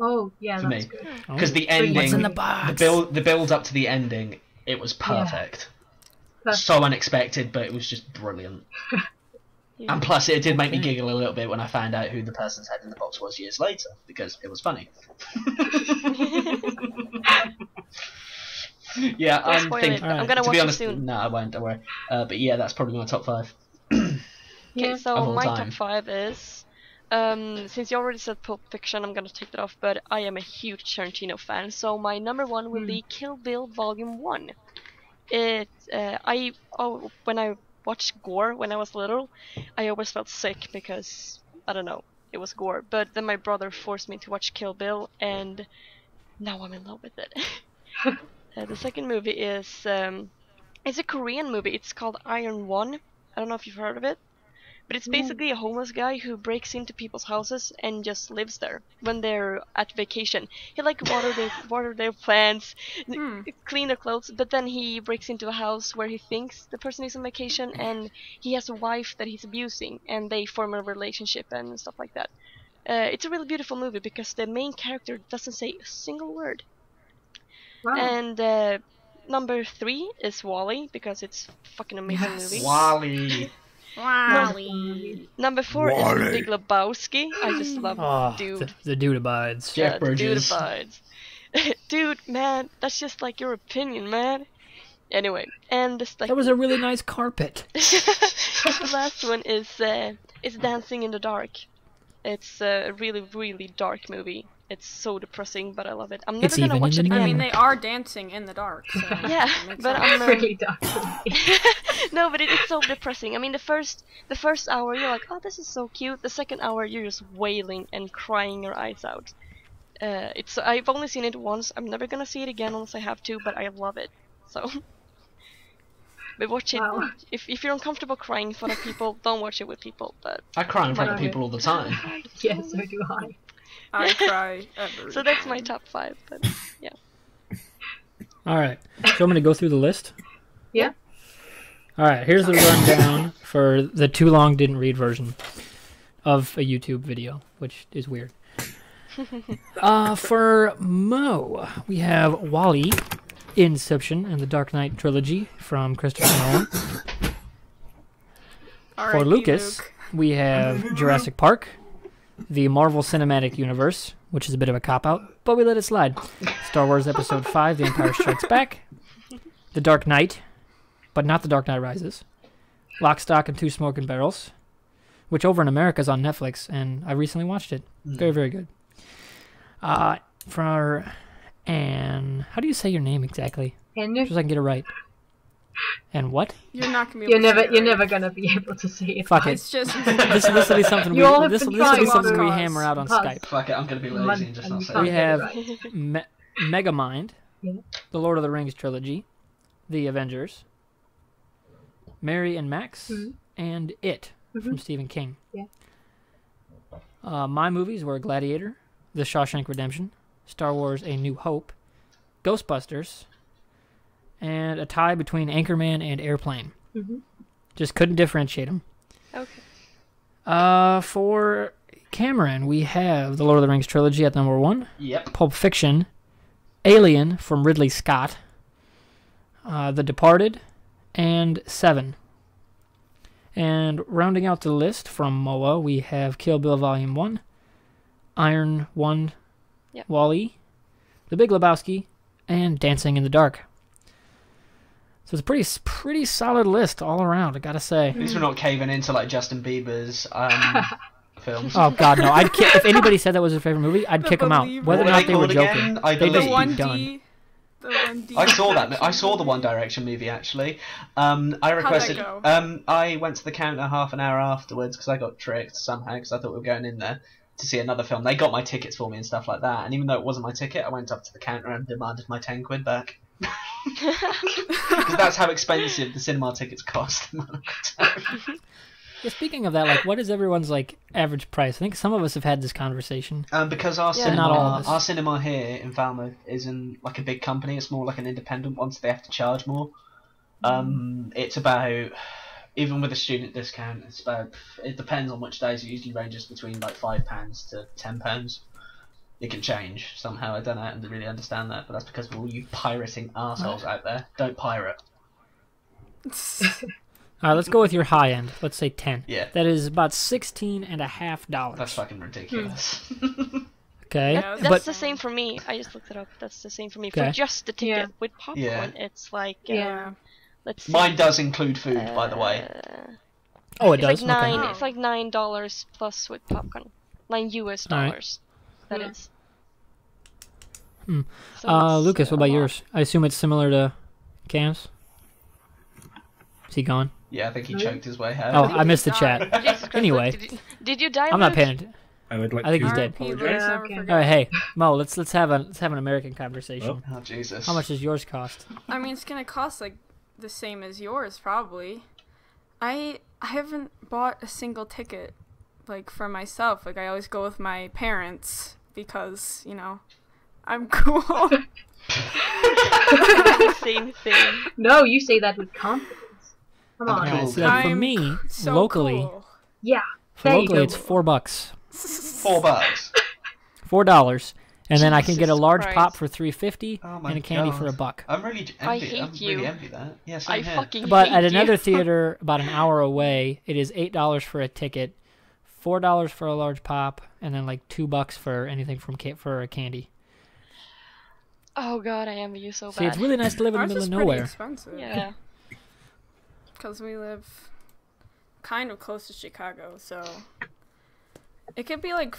Oh, yeah, for that's me good. because the What's ending, What's in the box? the build up to the ending, it was perfect. Perfect. So unexpected, but it was just brilliant. Yeah. And plus, it did make me giggle a little bit when I found out who the person's head in the box was years later, because it was funny. Yeah, Don't I'm spoil thinking. it. I'm gonna To watch be it honest, soon. no, I won't. Don't worry. But yeah, that's probably my top 5. Okay, Yeah. so Of all my time. top 5 is, since you already said Pulp Fiction, I'm gonna take that off, but I am a huge Tarantino fan, so my number 1 will be Kill Bill Volume 1. When I watched gore when I was little, I always felt sick because, I don't know, it was gore, but then my brother forced me to watch Kill Bill, and now I'm in love with it. The second movie is, it's a Korean movie, it's called Iron One. I don't know if you've heard of it. But it's basically a homeless guy who breaks into people's houses and just lives there when they're at vacation. He water their plants, clean their clothes, but then he breaks into a house where he thinks the person is on vacation, and he has a wife that he's abusing, and they form a relationship and stuff like that. It's a really beautiful movie because the main character doesn't say a single word. Wow. And number 3 is Wall-E because it's a fucking amazing movie. Wally. Wow. Number 4 is The Big Lebowski. I just love dude. The dude abides. Jeff The dude Bridges. abides. Dude, man, that's just like your opinion, man. Anyway, and this like That was a really nice carpet. the last one is Dancing in the Dark. It's a really, really dark movie. It's so depressing, but I love it. I'm never It's gonna even watch in it the again. I mean, they are dancing in the dark. So Yeah, that makes but sense. I'm Really dark. no, but it's so depressing. I mean, the first hour you're like, oh, this is so cute. The second hour you're just wailing and crying your eyes out. I've only seen it once. I'm never gonna see it again unless I have to, but I love it. So, but watch it. Wow. If you're uncomfortable crying in front of people, don't watch it with people. But I cry in front of Okay. people all the time. Yeah, so do I. I cry every so that's my time. top 5. But yeah. All right. So I'm going to go through the list. Yeah. All right. Here's the rundown for the too long didn't read version of a YouTube video, which is weird. For Mo, we have Wall-E, Inception, and the Dark Knight trilogy from Christopher Nolan. For R.I.P. Lucas, Luke. we have Jurassic Park, the Marvel Cinematic Universe, which is a bit of a cop-out, but we let it slide. Star Wars Episode 5, The Empire Strikes Back, The Dark Knight, but not The Dark Knight Rises, Lock, Stock, and Two Smoking Barrels, which over in America is on Netflix, and I recently watched it. Very, very good. For Anne, how do you say your name exactly? And Just so I can get it right. And what? You're not gonna be able you're to say it you're right. never gonna be able to see it. Fuck it. It's just This will be something You all have this been will be trying something we to hammer out on pass. Skype. Fuck it, I'm gonna be lazy and just not say can't We it. get it have right. Megamind, Yeah. the Lord of the Rings trilogy, The Avengers, Mary and Max, and It from Stephen King. Yeah. My movies were Gladiator, The Shawshank Redemption, Star Wars: A New Hope, Ghostbusters, and a tie between Anchorman and Airplane. Just couldn't differentiate them. Okay. For Cameron, we have the Lord of the Rings trilogy at number 1. Yep. Pulp Fiction, Alien from Ridley Scott, The Departed, and Seven. And rounding out the list from Moa, we have Kill Bill Volume 1, Iron 1, Yep. Wall-E, The Big Lebowski, and Dancing in the Dark. So it's a pretty solid list all around, I gotta say. At least we're not caving into like Justin Bieber's films. Oh God, no! If anybody said that was their favorite movie, I'd kick them out, Believer. whether or What not are they were called joking. again? I They'd The just believe. be done. 1D. The 1D. I saw that. I action saw the movie. One Direction movie actually. I requested. go? I went to the counter half an hour afterwards because I got tricked somehow because I thought we were going in there to see another film. They got my tickets for me and stuff like that. And even though it wasn't my ticket, I went up to the counter and demanded my £10 back. Because that's how expensive the cinema tickets cost. Yeah, speaking of that, like, what is everyone's like average price? I think some of us have had this conversation. Because our Yeah. cinema, Not all of us. our cinema here in Falmouth isn't like a big company. It's more like an independent one, so they have to charge more. It's about, even with a student discount, it's about. It depends on which days. It usually ranges between like £5 to £10. It can change somehow. I don't know, and really understand that, but that's because of all you pirating arseholes out there. Don't pirate. All right, let's go with your high end. Let's say 10. Yeah. That is about $16.50. That's fucking ridiculous. Okay, Yeah, That's but the same for me. I just looked it up. That's the same for me. Okay. For just the ticket Yeah. with popcorn, Yeah. it's like Yeah. let's see. Mine does include food, by the way. oh, it It's does. like Okay. nine. It's like $9 plus with popcorn. $9 All right. dollars. That is. Hmm. So it's, Lucas, what a about lot. yours? I assume it's similar to Cam's. Is he gone? Yeah, I think he choked his way out. Oh, I missed the died. chat. Jesus Christ, Anyway. did you die? I'm not Luke? paying attention. I would like I think to he's dead. R.I.P. apologize. Luke, never Okay. forget. All right, hey Mo, let's have an American conversation. Oh. Oh, Jesus. How much does yours cost? I mean, it's gonna cost like the same as yours, probably. I haven't bought a single ticket, like, for myself. Like, I always go with my parents because, you know, I'm cool. Same thing. No, you say that with confidence. Come I'm on. cool. Alright, so like, for I'm me, so locally, cool. Yeah. for There you locally go. it's $4. $4. $4, and then I can get a Jesus large Christ. pop for $3.50 Oh my and a candy God. for $1. I'm really I envy. hate I'm you. really envy that. Yeah, same I here. fucking But hate at another you. theater about an hour away, it is $8 for a ticket, $4 for a large pop, and then like $2 for anything for a candy. Oh god, I envy you so See, bad. it's really nice to live in the Ours middle is of pretty nowhere. expensive. Yeah. Because we live kind of close to Chicago, so it could be like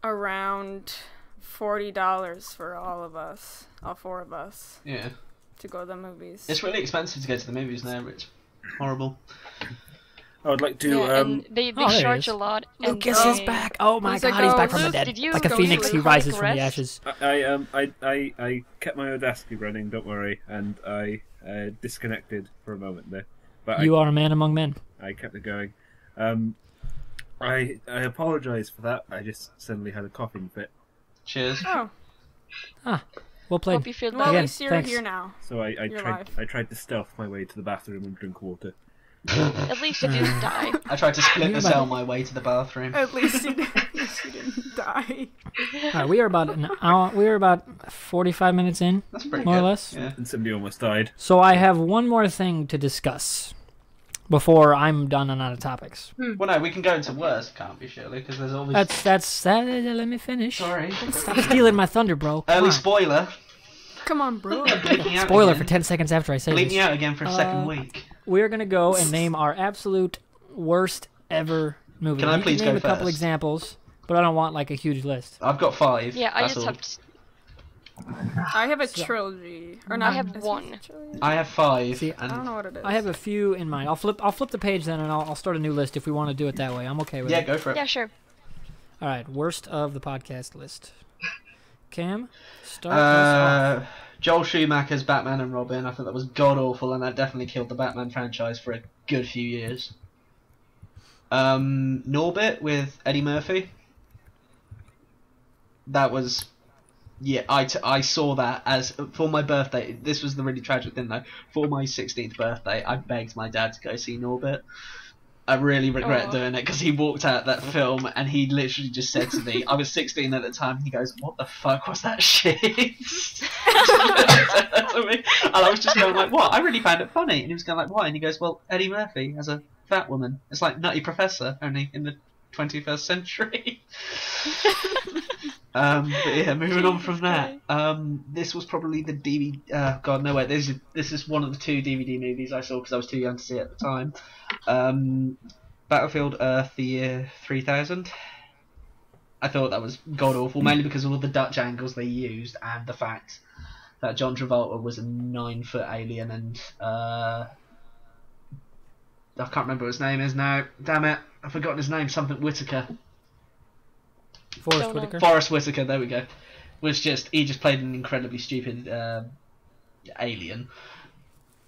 around $40 for all of us, all four of us, Yeah. to go to the movies. It's really expensive to go to the movies now. It's horrible. I would like to. Yeah, and they Oh, there he charge is. a lot. and Lucas is they- back! Oh my He's like, God, he's "Oh, back from the Luke, dead. did you Like a go phoenix, to he the rises cardiac from the arrest? ashes. I kept my Audacity running. Don't worry, and I disconnected for a moment there, but You are a man among men. I kept it going. I apologise for that. I just suddenly had a coughing fit, Cheers. Oh, Well played. Hope you feel well, better. at Again, least you're thanks. here now. so I You're tried. live. I tried to stealth my way to the bathroom and drink water. At least you didn't die. I tried to split Yeah, the but- cell my way to the bathroom. At least you didn't die. All right, we are about an hour. We are about 45 minutes in. That's pretty More or good. less. Yeah. And somebody almost died. So I have one more thing to discuss before I'm done and out of topics. Well, no, we can go into worse, can't we, surely? Because there's always. That's that. Let me finish. Sorry. Stop stealing my thunder, bro. Come Early on. spoiler. Come on, bro. Bleeping out Spoiler again. for 10 seconds after I say Bleep this. me out again for a second week. We're gonna go and name our absolute worst ever movie. Can I You please name go a couple first? examples, but I don't want like a huge list. I've got 5. Yeah, I that's just all. have. I have a trilogy, or not? I have is it one. a trilogy? I have 5. See, I don't and know what it is. I have a few in mind. I'll flip the page then, and I'll start a new list if we want to do it that way. I'm okay with yeah, it. go for it. Yeah, sure. All right, worst of the podcast list. Cam, start us off. Joel Schumacher's Batman and Robin. I thought that was god awful, and that definitely killed the Batman franchise for a good few years. Norbit with Eddie Murphy. That was, yeah. I saw that as for my birthday. This was the really tragic thing though. For my 16th birthday, I begged my dad to go see Norbit. I really regret Aw. doing it because he walked out that film and he literally just said to me, I was 16 at the time, he goes, "What the fuck was that shit?" to me. And I was just going like, "What?" I really found it funny. And he was going like, "Why?" And he goes, "Well, Eddie Murphy as a fat woman. It's like Nutty Professor, only in the 21st century." But yeah, moving on from that. This was probably the DVD. God, no, wait. This is one of the 2 DVD movies I saw because I was too young to see it at the time. Battlefield Earth, the year 3000. I thought that was god awful, mainly because of all the Dutch angles they used and the fact that John Travolta was a 9-foot alien and I can't remember what his name is now. Damn it, I've forgotten his name. Something Whitaker. Forrest Whitaker. Forrest Whitaker. There we go. He just played an incredibly stupid alien.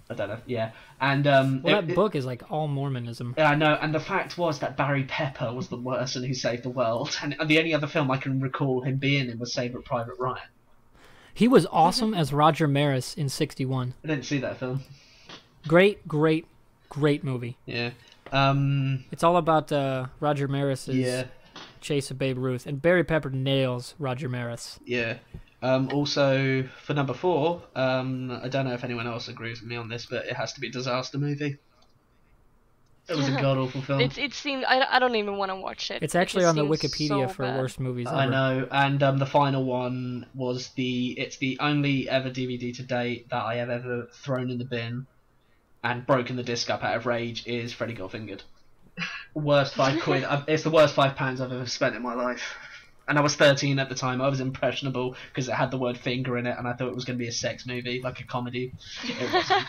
I don't know. Yeah, and that book is like all Mormonism. Yeah, I know. And the fact was that Barry Pepper was the person who saved the world, and the only other film I can recall him being in was Saving Private Ryan. He was awesome as Roger Maris in '61. I didn't see that film. Great movie. Yeah. It's all about Roger Maris's chase of Babe Ruth, and Barry Pepper nails Roger Maris. Yeah. Also, for number 4, I don't know if anyone else agrees with me on this, but it has to be a disaster movie. It was a god-awful film. It seemed... I don't even want to watch it. It's actually on the Wikipedia so for bad. worst movies ever. I know, and the final one was it's the only ever DVD to date that I have ever thrown in the bin and broken the disc up out of rage is Freddy Got Fingered. Worst £5. It's the worst £5 I've ever spent in my life. And I was 13 at the time. I was impressionable because it had the word finger in it, and I thought it was going to be a sex movie, like a comedy. It wasn't.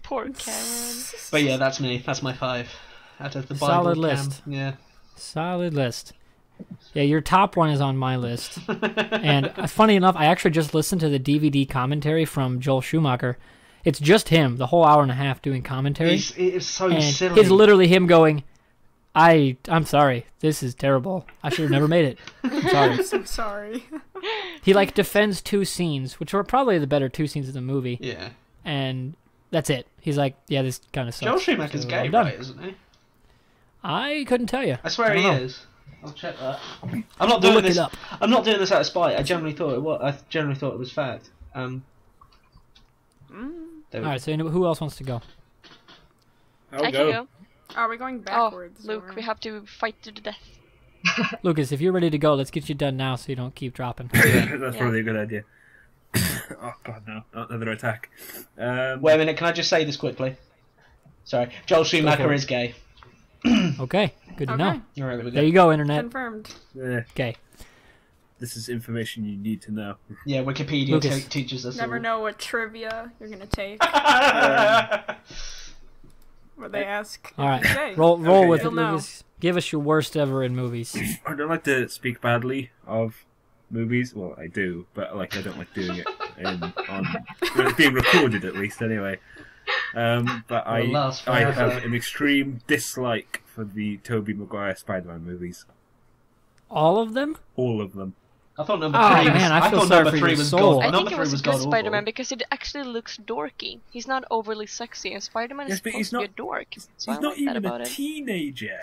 Poor Karen. But yeah, that's me. That's my 5 out of the Bible. Solid list. Yeah. Solid list. Yeah, your top one is on my list. And funny enough, I actually just listened to the DVD commentary from Joel Schumacher. It's just him, the whole hour and a half doing commentary. It's so and silly. It's literally him going, I'm sorry, this is terrible. I should have never made it. I'm sorry. I'm so sorry. He like defends 2 scenes, which were probably the better 2 scenes of the movie. Yeah. And that's it. He's like, yeah, this kind of sucks. Joel Schumacher's so gay, I'm done. right, isn't he? I couldn't tell you. I swear don't he know. is. I'll check that. I'm not doing Look this. it up. I'm not doing this out of spite. I generally thought it was. I generally thought it was fact. All right, so who else wants to go? I'll I go. can go. Are we going Oh, backwards? Luke, or- we have to fight to the death. Lucas, if you're ready to go, let's get you done now so you don't keep dropping. That's probably a good idea. Oh god, no! Not another attack. Wait a minute. Can I just say this quickly? Sorry, Joel Schumacher for it. is gay. Okay, good to Okay. know. All right, there we go. There you go, Internet. Confirmed. Okay. This is information you need to know. Yeah, Wikipedia Lucas. teaches us. Never all. know what trivia you're gonna take. What they ask. All right, Okay. roll Okay, with You'll it, know. Lucas. Give us your worst ever in movies. I don't like to speak badly of movies. Well, I do, but I don't like doing it when it's being recorded, at least. Anyway, but I last have forever. an extreme dislike for the Tobey Maguire Spider-Man movies. All of them? All of them. I thought number Oh, 3 was. man, I feel thought sorry number for 3 your was soul. God. I Number think it 3 was a was good God Spider-Man awful. because it actually looks dorky. He's not overly sexy, and Spider-Man is Yes, but supposed he's to be a not- dork. So He's I not like that even about a it. teenager.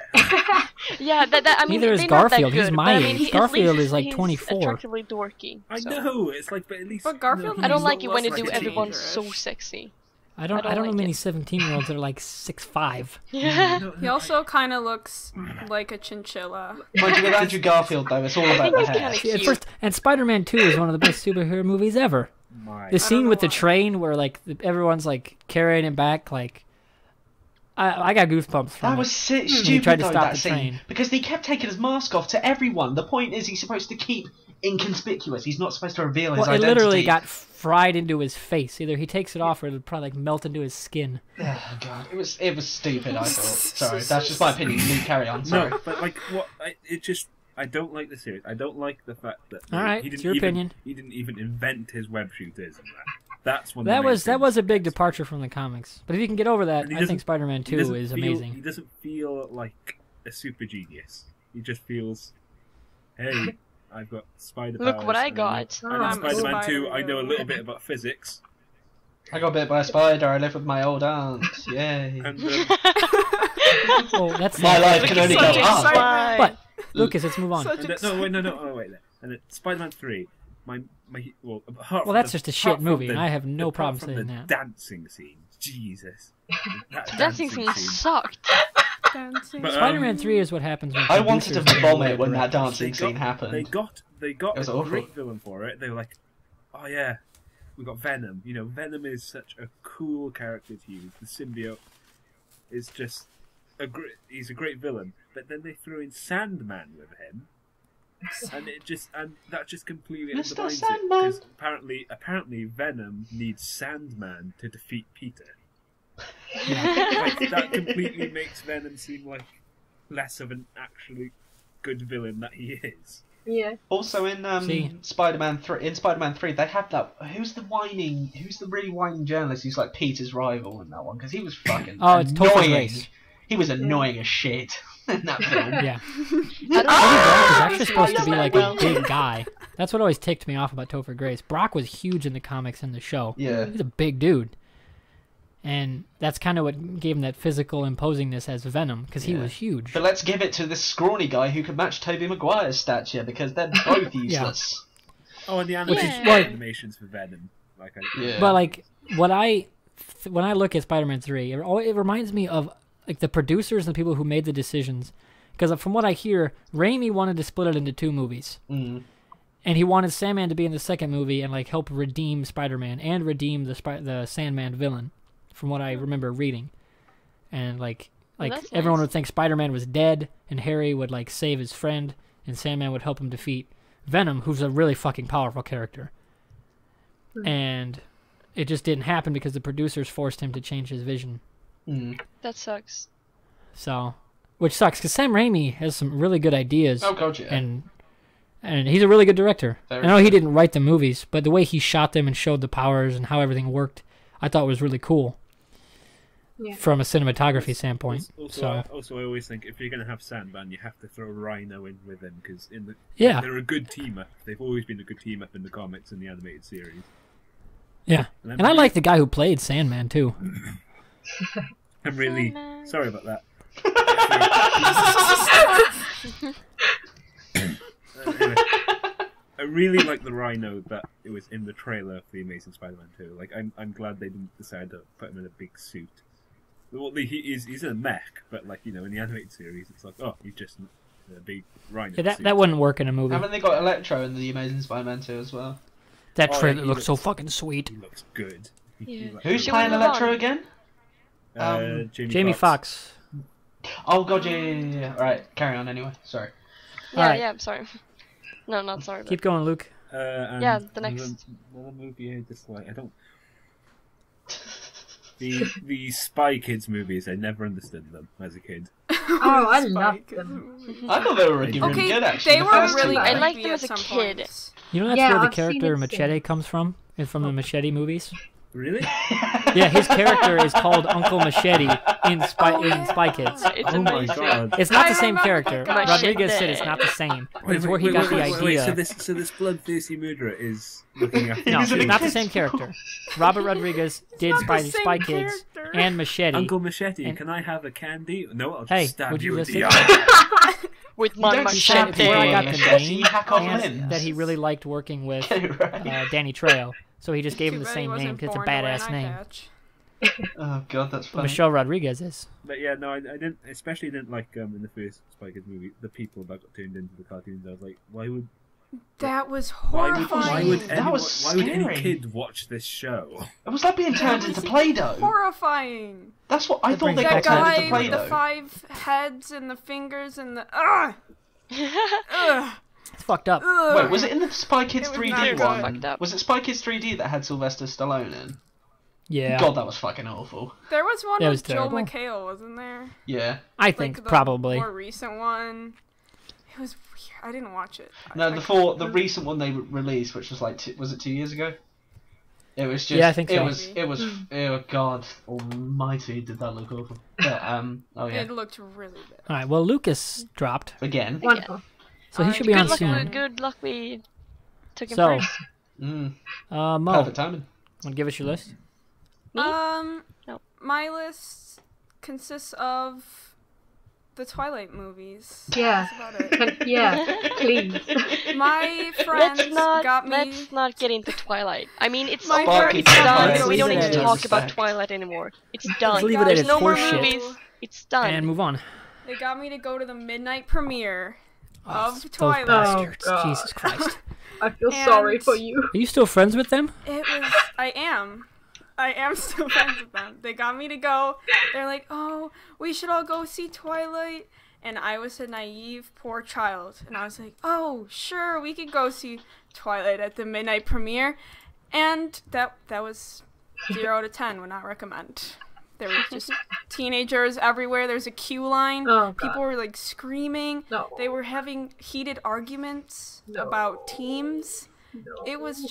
Yeah, I mean, Neither is they're not that Garfield. He's good, my but I mean, age. at Garfield least is like he's 24. attractively dorky. I so. know. It's like, but at least. But Garfield I don't He's like it when they less do like everyone teenager-ish. so sexy. I don't I don't know like many it. 17-years that are like 6'5". Yeah. He also kind of looks like a chinchilla. Mind you, with Andrew Garfield though, it's all about the he's hair. kinda See, at cute. first, and Spider-Man 2 is one of the best superhero movies ever. My The scene know with the why. train where like everyone's like carrying him back, like I got goosebumps from That it. was He stupid tried to though, stop that the scene. train. Because he kept taking his mask off to everyone. The point is he's supposed to keep inconspicuous. He's not supposed to reveal his Well, it identity. literally got fried into his face. Either he takes it off or it'll probably like melt into his skin. Oh god, it was stupid. I thought. Sorry, that's just my opinion. Luke, carry on. Sorry. No, but like what? I don't like the series. I don't like the fact that All right, he it's didn't your even, opinion. He didn't even invent his web shooters. And that's one. That of the main was things. a big departure from the comics. But if you can get over that, And he I doesn't- think Spider-Man He 2 doesn't is feel- amazing. He doesn't feel like a super genius. He just feels, hey, I've got spider powers. Look what I and got. And in I'm a Spider-Man 2, spider. I know a little bit about physics. I got bit by a spider. I live with my old aunt. Yay. And Oh, that's My life can only go Such up. excitement. But Lucas, let's move on. Such and no, wait, no, wait. And then Spider-Man 3, my well, apart from that's the- just a shit apart from movie, the- and I have no apart problem from saying the that. dancing scene, Jesus. That Dancing scene sucked. Dancing. But, Spider-Man 3 is what happens when I wanted to producers get away vomit with when that directors. dancing scene They happened. got It was a awful. great villain for it. They were like, oh yeah, we got Venom. You know, Venom is such a cool character to use. The symbiote is just he's a great villain. But then they threw in Sandman with him, and that just completely Mr. undermines it Sandman. because apparently Venom needs Sandman to defeat Peter. Like, that completely makes Venom seem like less of an actually good villain that he is. Yeah. Also in Spider-Man 3, they have that. Who's the really whining journalist who's like Peter's rival in that one? Because he was fucking it's Topher annoying. Grace. He was annoying as shit in that film. Yeah. I don't Brock is know. actually supposed to be like a big guy. That's what always ticked me off about Topher Grace. Brock was huge in the comics and the show. Yeah. He's a big dude. And that's kind of what gave him that physical imposingness as Venom, because he was huge. But let's give it to this scrawny guy who could match Tobey Maguire's stature, because they're both useless. Oh, and the animations for Venom. But like when I look at Spider-Man 3, it reminds me of like the producers and the people who made the decisions. Because from what I hear, Raimi wanted to split it into 2 movies. Mm. And he wanted Sandman to be in the second movie and like help redeem Spider-Man and redeem the Sandman villain, from what I remember reading. And like everyone would think Spider-Man was dead and Harry would like save his friend and Sandman would help him defeat Venom, who's a really fucking powerful character. And it just didn't happen because the producers forced him to change his vision. Mm. That sucks. So, which sucks because Sam Raimi has some really good ideas. Oh god, yeah. And he's a really good director. Very I know he good. didn't write the movies, but the way he shot them and showed the powers and how everything worked, I thought was really cool. Yeah. From a cinematography standpoint. Also, I always think if you're going to have Sandman, you have to throw Rhino in with him because they're a good team up. They've always been a good team up in the comics and the animated series. Yeah, and I like the guy who played Sandman too. I'm really sorry about that. Anyway, I really like the Rhino that it was in the trailer for the Amazing Spider-Man 2. Like, I'm glad they didn't decide to put him in a big suit. Well, he's in a mech, but like in the animated series, it's like, oh, he's just a big Rhino. Yeah, suit. that wouldn't work in a movie. Haven't they got Electro in the Amazing Spider-Man 2 as well? That Oh, trailer yeah, looks so fucking sweet. He looks good. Yeah. Who's Should we playing move Electro on? again? Jamie Foxx. Oh god, yeah. Alright, carry on anyway. Sorry. Yeah, Alright. yeah, I'm sorry. No, not sorry. Keep going, Luke. And Yeah, the next- another movie I dislike. I don't. The Spy Kids movies, I never understood them as a kid. Oh, I loved them. I thought they were really, really Okay, good actually. they The were first really two. I creepy liked them at as a some kid. points. You know that's Yeah, where the I've seen character it Machete too. comes from? It's from the Machete movies. Really? Yeah, his character is called Uncle Machete in Spy Kids. It's Oh my amazing. god. It's not the I same remember character. the guy. Rodriguez said it's not the same. But it's where he got the idea. Wait, so this bloodthirsty murderer is looking after No, He's in it's a not the kid's same character. Robert Rodriguez did not the Spy same Kids character. and Machete. Uncle Machete. And- Can I have a candy? No, I'll just Hey, stab would you you with the listen? eye. With my Don't He said it's Machete. where I machete. got the Machete, name hack off and limbs. that he really liked working with Get it right. Danny Trejo. So he just gave him Too the bad he same name wasn't because it's a born to wear an badass eye name. patch. Oh god, that's funny. Michelle Rodriguez is. But yeah, no, I didn't. Especially didn't like in the first Spy Kids movie the people that got turned into the cartoons. I was like, why would That was why horrifying. would That was why would any scary. kid watch this show? It was like being turned into Play-Doh. Horrifying. That's what I thought brings they back got That turned into guy with the Play-Doh. 5 heads and the fingers and the ugh. It's fucked up. Wait, was it in the Spy Kids It was 3D not one? fucked up. Was it Spy Kids 3D that had Sylvester Stallone in? Yeah. God, that was fucking awful. There was one That with was Joel terrible. McHale, wasn't there? Yeah. I think Like the probably. more recent one. It was weird. I didn't watch it. No, I the recent one they released, which was like, was it 2 years ago? It was just. Yeah, I think it so. was. It was. Oh God Almighty, did that look awful? But, oh yeah. It looked really bad. All right. Well, Lucas dropped, Again. Wonderful. so he Alright, should be good on luck, soon. Good luck we took him So, first. Mo, Perfect timing. want to give us your list? Me? No. My list consists of the Twilight movies. Yeah. That's about it. Yeah, please. My friends got me. Let's not get into Twilight. I mean, it's My over. friends It's done. got We me. don't need to Leave it talk as about fact. Twilight anymore. It's done. leave it at There's its no more horseshit. movies. It's done. And move on. They got me to go to the midnight premiere of Those Twilight. bastards. Oh, God. Jesus Christ. I feel And- sorry for you. Are you still friends with them? It was. I am still friends with them. They got me to go. They're like, oh, we should all go see Twilight. and I was a naive poor child, and I was like, oh, sure, we could go see Twilight at the midnight premiere, and that was 0 to 10, would not recommend. There were just teenagers everywhere. There was a queue line. Oh, God. People were like screaming. No. They were having heated arguments about teams. No. It was a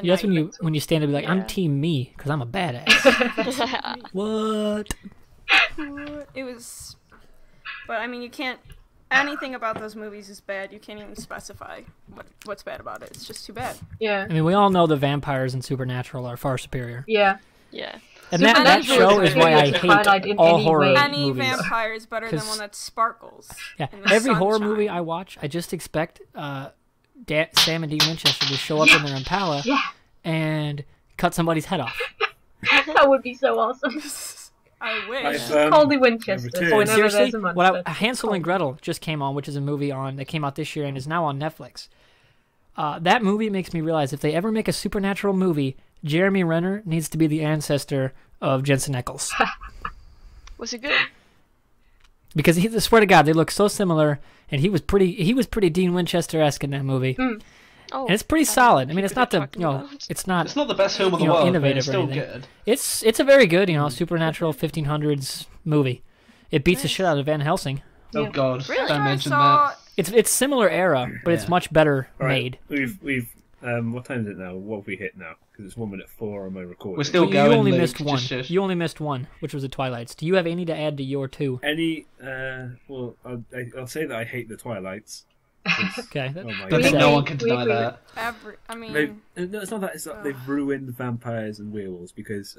Yeah, that's nightmare. when you stand up and be like, I'm Yeah. team me, because I'm a badass. What? It was, but I mean, you can't. Anything about those movies is bad. You can't even specify what's bad about it. It's just too bad. Yeah. I mean, we all know the vampires in Supernatural are far superior. Yeah. Yeah. And that Supernatural show is is why I superior to Twilight hate in all any horror way. Any movies. vampire is better than 'Cause- one that sparkles. Yeah, in the every horror sunshine. movie I watch, I just expect Sam and Dean Winchester to show up in their Impala Yeah. and cut somebody's head off. That would be so awesome. I wish. I've, Call the Winchester returned. whenever Seriously, there's a monster. Hansel and Gretel just came on, which is a movie that came out this year and is now on Netflix. That movie makes me realize if they ever make a supernatural movie, Jeremy Renner needs to be the ancestor of Jensen Ackles. Was it good? Because I swear to God, they look so similar, and he was pretty Dean Winchester-esque in that movie. Oh, And it's pretty I don't solid. know I mean, it's what not the you're talking about. it's not It's not the best film of the you know, world, but innovative it's or still anything. good. it's a very good supernatural 1500s movie. It beats the Nice. shit out of Van Helsing. Oh Yeah. God, Really? don't I mention saw. that. It's similar era, but it's Yeah. much better All right, made. We've what time is it now? What have we hit now? Because it's 1:04 on my recording. We're still You going. only Luke, missed just one. shush. You only missed one, which was the Twilights. Do you have any to add to your two? Any? Well, I'll say that I hate the Twilights. 'Cause- Okay. Oh my I god. think Good no say. one can We deny agree with that. I mean, No, it's not that. It's that they've ruined vampires and werewolves because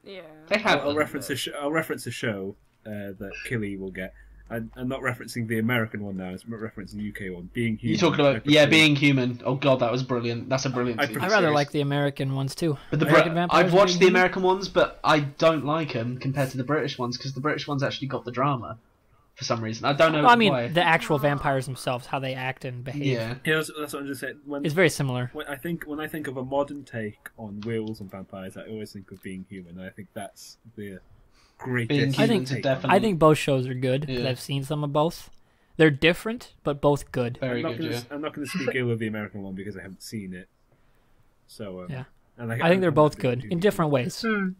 yeah. They have. I'll reference I'll reference a show that Killy will get. I'm not referencing the American one now. I'm referencing the UK one. Being Human. You're talking I about prefer- Being Human. Oh God, that was brilliant. That's a brilliant. I TV prefer- I rather series. like the American ones too. But the American Vampires I've watched Being the Human? American ones, but I don't like them compared to the British ones because the British ones actually got the drama for some reason. I don't know Well, I mean, why. the actual vampires themselves, how they act and behave, Yeah. Yeah, that's what I'm just saying. is very similar. When I think of a modern take on werewolves and vampires, I always think of Being Human. I think that's the Being greatest. I Human's think- definitely I think both shows are good. 'Cause Yeah. I've seen some of both. They're different, but both good. very good. Yeah. I'm not going to speak ill of the American one because I haven't seen it. So Yeah. and I think they're both do- good do- in different ways. Hmm.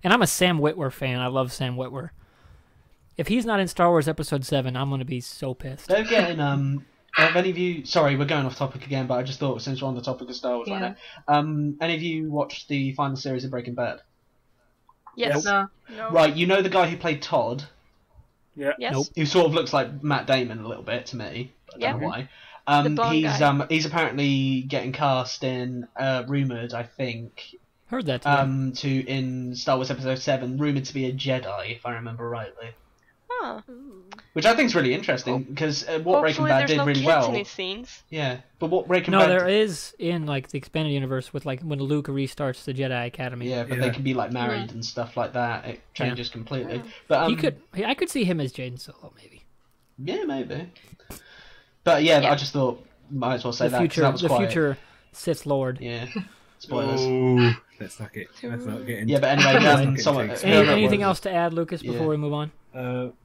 And I'm a Sam Witwer fan. I love Sam Witwer. If he's not in Star Wars Episode 7, I'm going to be so pissed. They're getting have any of you? Sorry, we're going off topic again, but I just thought since we're on the topic of Star Wars right now, any of you watched the final series of Breaking Bad? Yes. No. No. Right, you know the guy who played Todd, Yeah. Yes. Nope. who sort of looks like Matt Damon a little bit to me. But I don't know why. The blonde guy. He's apparently getting cast in rumored, I think, Heard that today. in Star Wars Episode 7, rumored to be a Jedi, if I remember rightly. Huh. Which I think is really interesting because what Breaking Hopefully Bad there's did no really kids well. in these scenes. Yeah, but what Breaking No, Bad there is in like the expanded universe with like when Luke restarts the Jedi Academy. Yeah, but Yeah. they can be like married and stuff like that. It changes completely. But I could see him as Jaden Solo maybe. yeah, maybe. But yeah, I just thought might as well say The that 'cause future, that was the quite, future Sith Lord. Yeah, spoilers. Oh, let's not get into. Yeah, but anyway, Let's someone. not get Any, into- anything else to add, Lucas, before Yeah. we move on?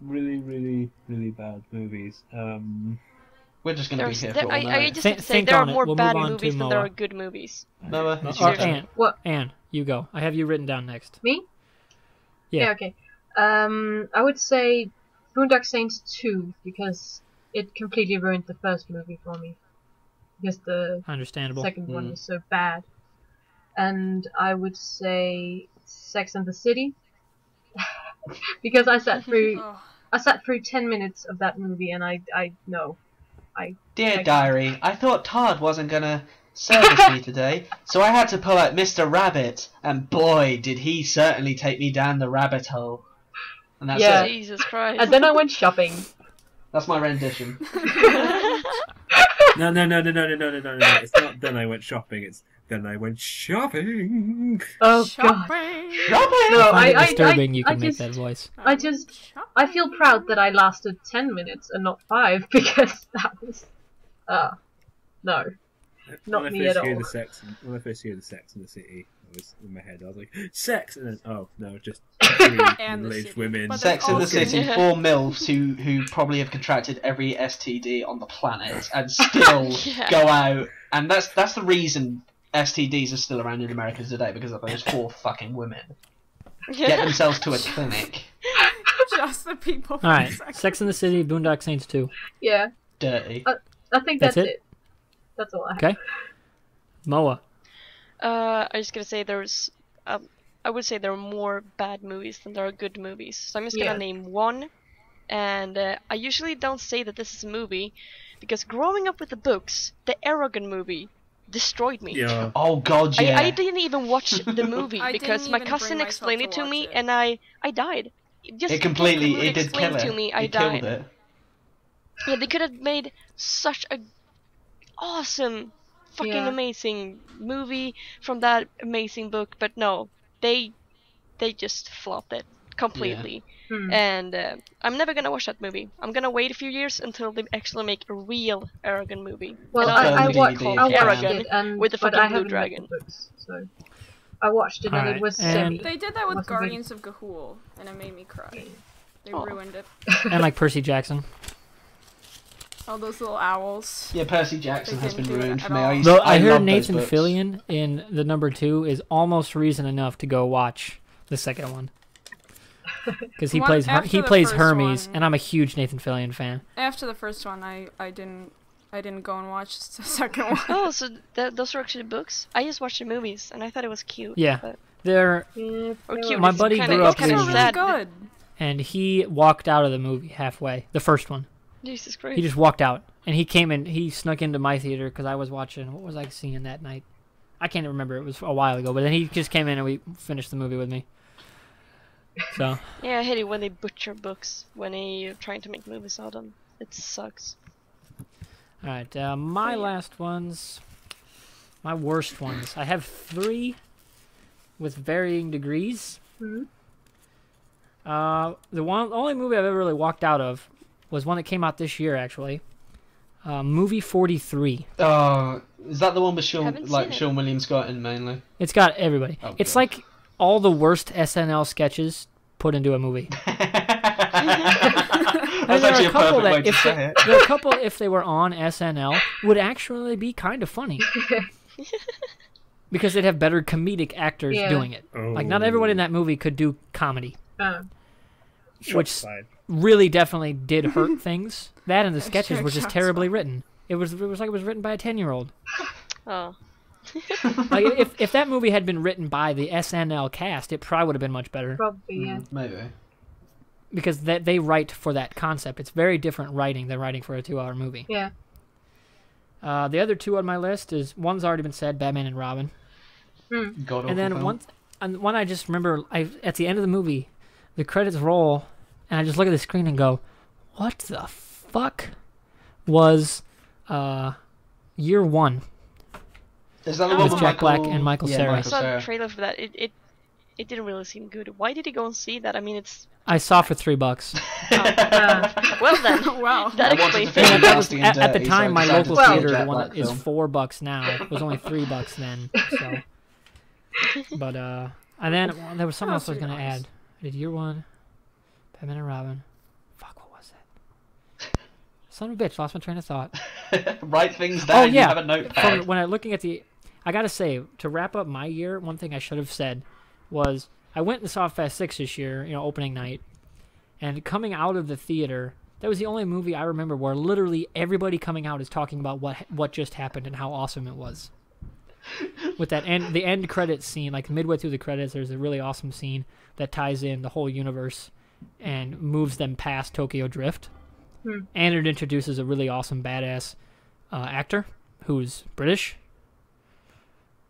Really, really, really bad movies. We're just going to be here for all I night. just Think- have to say think there are on it. more We'll bad move on to movies than there Moa. are good movies. Noah, it's Or your turn. Anne. What? Anne, you go. I have you written down next. Me? Yeah. Okay. I would say Boondock Saints 2 because it completely ruined the first movie for me. Because the Understandable. second one was so bad. And I would say Sex and the City because I sat through Oh. 10 minutes of that movie and I know. Dear Like- diary, I thought Todd wasn't going to service me today, so I had to pull out Mr. Rabbit, and boy, did he certainly take me down the rabbit hole. And that's Yeah. it. Jesus Christ. And then I went shopping. That's my rendition. No. It's not then I went shopping. It's then I went shopping. Oh god. Shopping. Shopping! No, I find I it disturbing you I can make just- that voice. I feel proud that I lasted 10 minutes and not 5 because that was no. Not when me I first at hear all. the sex, when I first hear the Sex in the City, was in my head. I was like, sex, and then oh no, just three And the middle-aged city. women. But Sex in the also- City, Yeah. 4 MILFs who probably have contracted every STD on the planet and still Yeah. go out. And that's the reason STDs are still around in America today, because of those 4 fucking women. Get themselves to a clinic. Just the people. All right, Sex in the City, Boondock Saints 2. Yeah, Dirty. I think That's that's it? it. That's all I have. Okay. Moa. I was gonna say I would say there are more bad movies than there are good movies. So I'm just gonna Yeah. name one. And I usually don't say that this is a movie, because growing up with the books, the Aragon movie destroyed me. Yeah. Oh god, yeah. I didn't even watch the movie I because didn't my even cousin bring explained myself it to to me, watch it. and I died. Just It completely, because the movie it did kill explained it. to me, I It died. killed it. Yeah, they could have made such a awesome, fucking Yeah. amazing movie from that amazing book, but no, they just flopped it completely. And I'm never gonna watch that movie. I'm gonna wait a few years until they actually make a real Aragon movie. Well, And I'll I DVD watched, called I watched Aragon it, and with the but fucking I blue haven't read dragon. the books, so I watched it and Alright, it was and- semi. They did that with Wasn't Guardians of Gahul, and it made me cry. They Aw. ruined it. And like Percy Jackson. All those little owls. Yeah, Percy Jackson They has been didn't do it ruined at for me. all. I Though I heard love those Nathan books. Fillion in the number 2 is almost reason enough to go watch the second one. Because he One- plays after he the plays first Hermes, one- and I'm a huge Nathan Fillion fan. After the first one, I didn't go and watch the second one. Oh, so those were actually the books? I just watched the movies, and I thought it was cute. Yeah. But, They're Yeah, or they cute. were- My it's buddy kinda, grew it's up kind of reading really sad. good. and he walked out of the movie halfway. The first one. Jesus Christ. He just walked out, and he came in. He snuck into my theater because I was watching. What was I seeing that night? I can't remember. It was a while ago. But then he just came in and we finished the movie with me. So Yeah, I hate it when they butcher books when they're trying to make movies out of them. It sucks. all right, my yeah. last ones, my worst ones. I have 3 with varying degrees. Mhm. The only movie I've ever really walked out of was one that came out this year, actually. Movie 43. Oh, is that the one with Sean, Haven't like seen it. Sean William Scott in mainly? It's got everybody. Oh, It's God. like all the worst SNL sketches put into a movie. That's there are actually a a couple perfect that way to if say it. There are a couple, if they were on SNL, would actually be kind of funny. Because they'd have better comedic actors Yeah. doing it. Like, not everyone in that movie could do comedy, which Side. really definitely did hurt things. That and the sketches Sure, were just shots terribly written. It was like it was written by a 10-year-old. Oh. Like, if that movie had been written by the SNL cast, it probably would have been much better. Probably, yeah. Maybe. Because they write for that concept. It's very different writing than writing for a 2-hour movie. Yeah. The other 2 on my list is, one's already been said, Batman and Robin. God And then one I just remember, at the end of the movie, the credits roll, and I just look at the screen and go, what the fuck was Year One? Is that the It one was with Jack Michael... Black and Michael yeah, Cera. I Michael saw the Cera. trailer for that. It didn't really seem good. Why did you go and see that? I mean, it's... I saw for $3. Well then. Wow. That I wanted explains to it. film And that was, Nasty and at the Dirty, time, so I my decided local to see a theater, Jack the one Black that is film. $4 now, was only $3 then. So, but and then there was something Oh, else I was gonna $3. add. I did Year One, Batman and Robin. Fuck, what was that? Son of a bitch, lost my train of thought. Write things down. Oh, yeah. You have a notepad. From when I looking at I gotta say, to wrap up my year, one thing I should have said was I went and saw Fast 6 this year, opening night, and coming out of the theater, that was the only movie I remember where literally everybody coming out is talking about what just happened and how awesome it was. With that the end credits scene, like midway through the credits, there's a really awesome scene that ties in the whole universe and moves them past Tokyo Drift. And it introduces a really awesome badass actor who's British.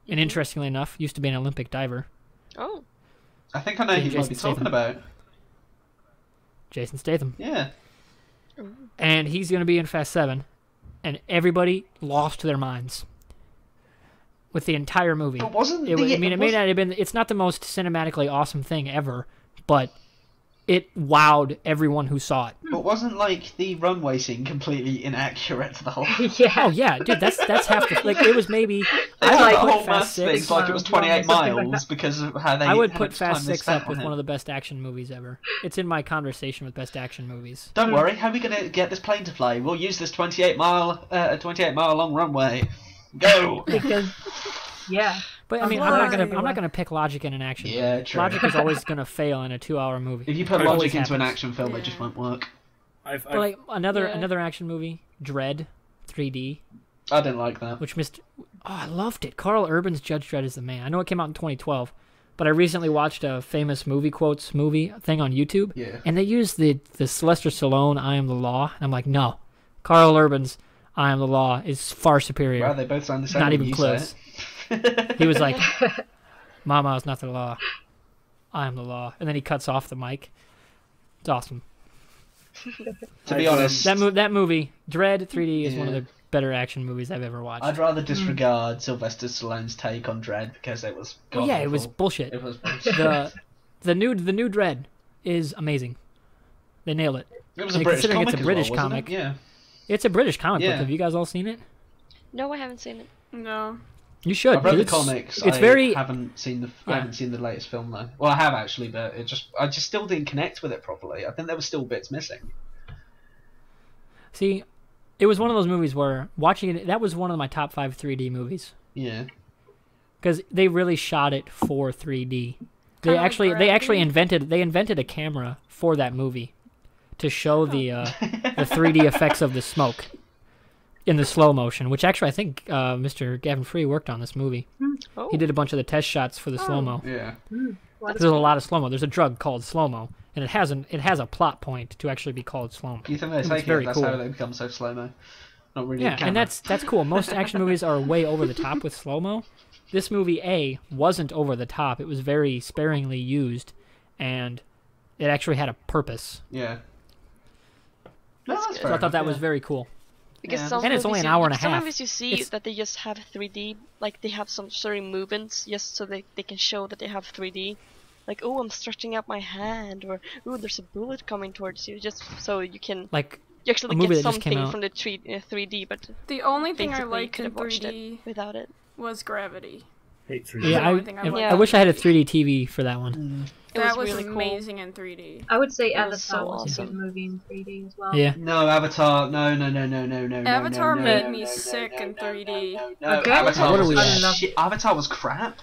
And interestingly enough, used to be an Olympic diver. Oh. I think I know who you might Jason be talking Statham. about. Jason Statham. Yeah. And he's going to be in Fast 7. And everybody lost their minds with the entire movie. But wasn't It the... may not have been... It's not the most cinematically awesome thing ever, but it wowed everyone who saw it. But wasn't like the runway scene completely inaccurate the whole? Yeah. Oh yeah, dude, that's half the like. It was maybe They I had would the put whole Fast mass thing Six. like it was 28 something like miles that. because of how they. I would had put to time Fast this Six up with down. one of the best action movies ever. It's in my conversation with best action movies. Don't worry, how are we gonna get this plane to fly? We'll use this 28 mile long runway. Go. Because, yeah. But I mean, Why? I'm not gonna pick logic in an action. Yeah, movie. true. Logic is always gonna fail in a 2-hour movie. If you put It always logic into an happens. action film, Yeah. it just won't work. But like another Yeah. action movie, Dredd, 3D, I didn't like that. which missed. Oh, I loved it. Carl Urban's Judge Dredd is the man. I know it came out in 2012, but I recently watched a famous movie quotes movie thing on YouTube, Yeah. and they used the Sylvester Stallone "I Am the Law," and I'm like, no, Carl Urban's "I Am the Law" is far superior. Wow, they both sound the same. Not when even you close. say it. He was like, "Mama is not the law. I am the law," and then he cuts off the mic. It's awesome. To be honest, That movie, Dredd 3D, is one of Yeah. the better action movies I've ever watched. I'd rather disregard Sylvester Stallone's take on Dredd because it was. Well, yeah, it was god-awful. bullshit. It was. The new Dredd is amazing. They nail it. It was a And British considering comic it's a as British well, wasn't comic. it? Yeah. It's a British comic book. Yeah. Have you guys all seen it? No, I haven't seen it. No. You should. I've read the It's- comics. It's I very. haven't seen the. I Yeah. haven't seen the latest film though. Well, I have actually, but I just still didn't connect with it properly. I think there were still bits missing. See, it was one of those movies where watching it. That was one of my top 5 3D movies Yeah. because they really shot it for 3D. They Kind of actually gravity. invented a camera for that movie to show the 3D effects of the smoke in the slow motion, which actually I think Mr. Gavin Free worked on this movie. Oh. He did a bunch of the test shots for the slow mo. Yeah. Well, There's a lot of slow mo. There's a drug called slow mo, and it has a plot point to actually be called slow mo. Do you think they It's take very it? That's cool. how they become so slow mo. Not really. Yeah, a camera. and that's cool. Most action movies are way over the top with slow mo. This movie wasn't over the top. It was very sparingly used, and it actually had a purpose. Yeah. No, that's good. fair So I thought that enough, was yeah. very cool. Because Yeah. some And it's only movies an hour and a some half. movies you see It's- that they just have 3D, like they have some certain movements just so they can show that they have 3D. Like, oh, I'm stretching out my hand, or oh, there's a bullet coming towards you, just so you can Like you actually a movie get that just came something out. from the 3D, but The only thing I basically you liked could in have watched 3D it without it. was Gravity. Hate 3D. yeah, the only thing I liked. I wish I had a 3D TV for that one. It That was was really cool. amazing in 3D. I would say It Avatar was so was a awesome. good movie in 3D as well. Yeah. No, Avatar. No. Avatar no, made no, me no, sick no, in no, 3D. No, no, Okay. Avatar What are was we at? shit. Avatar was crap.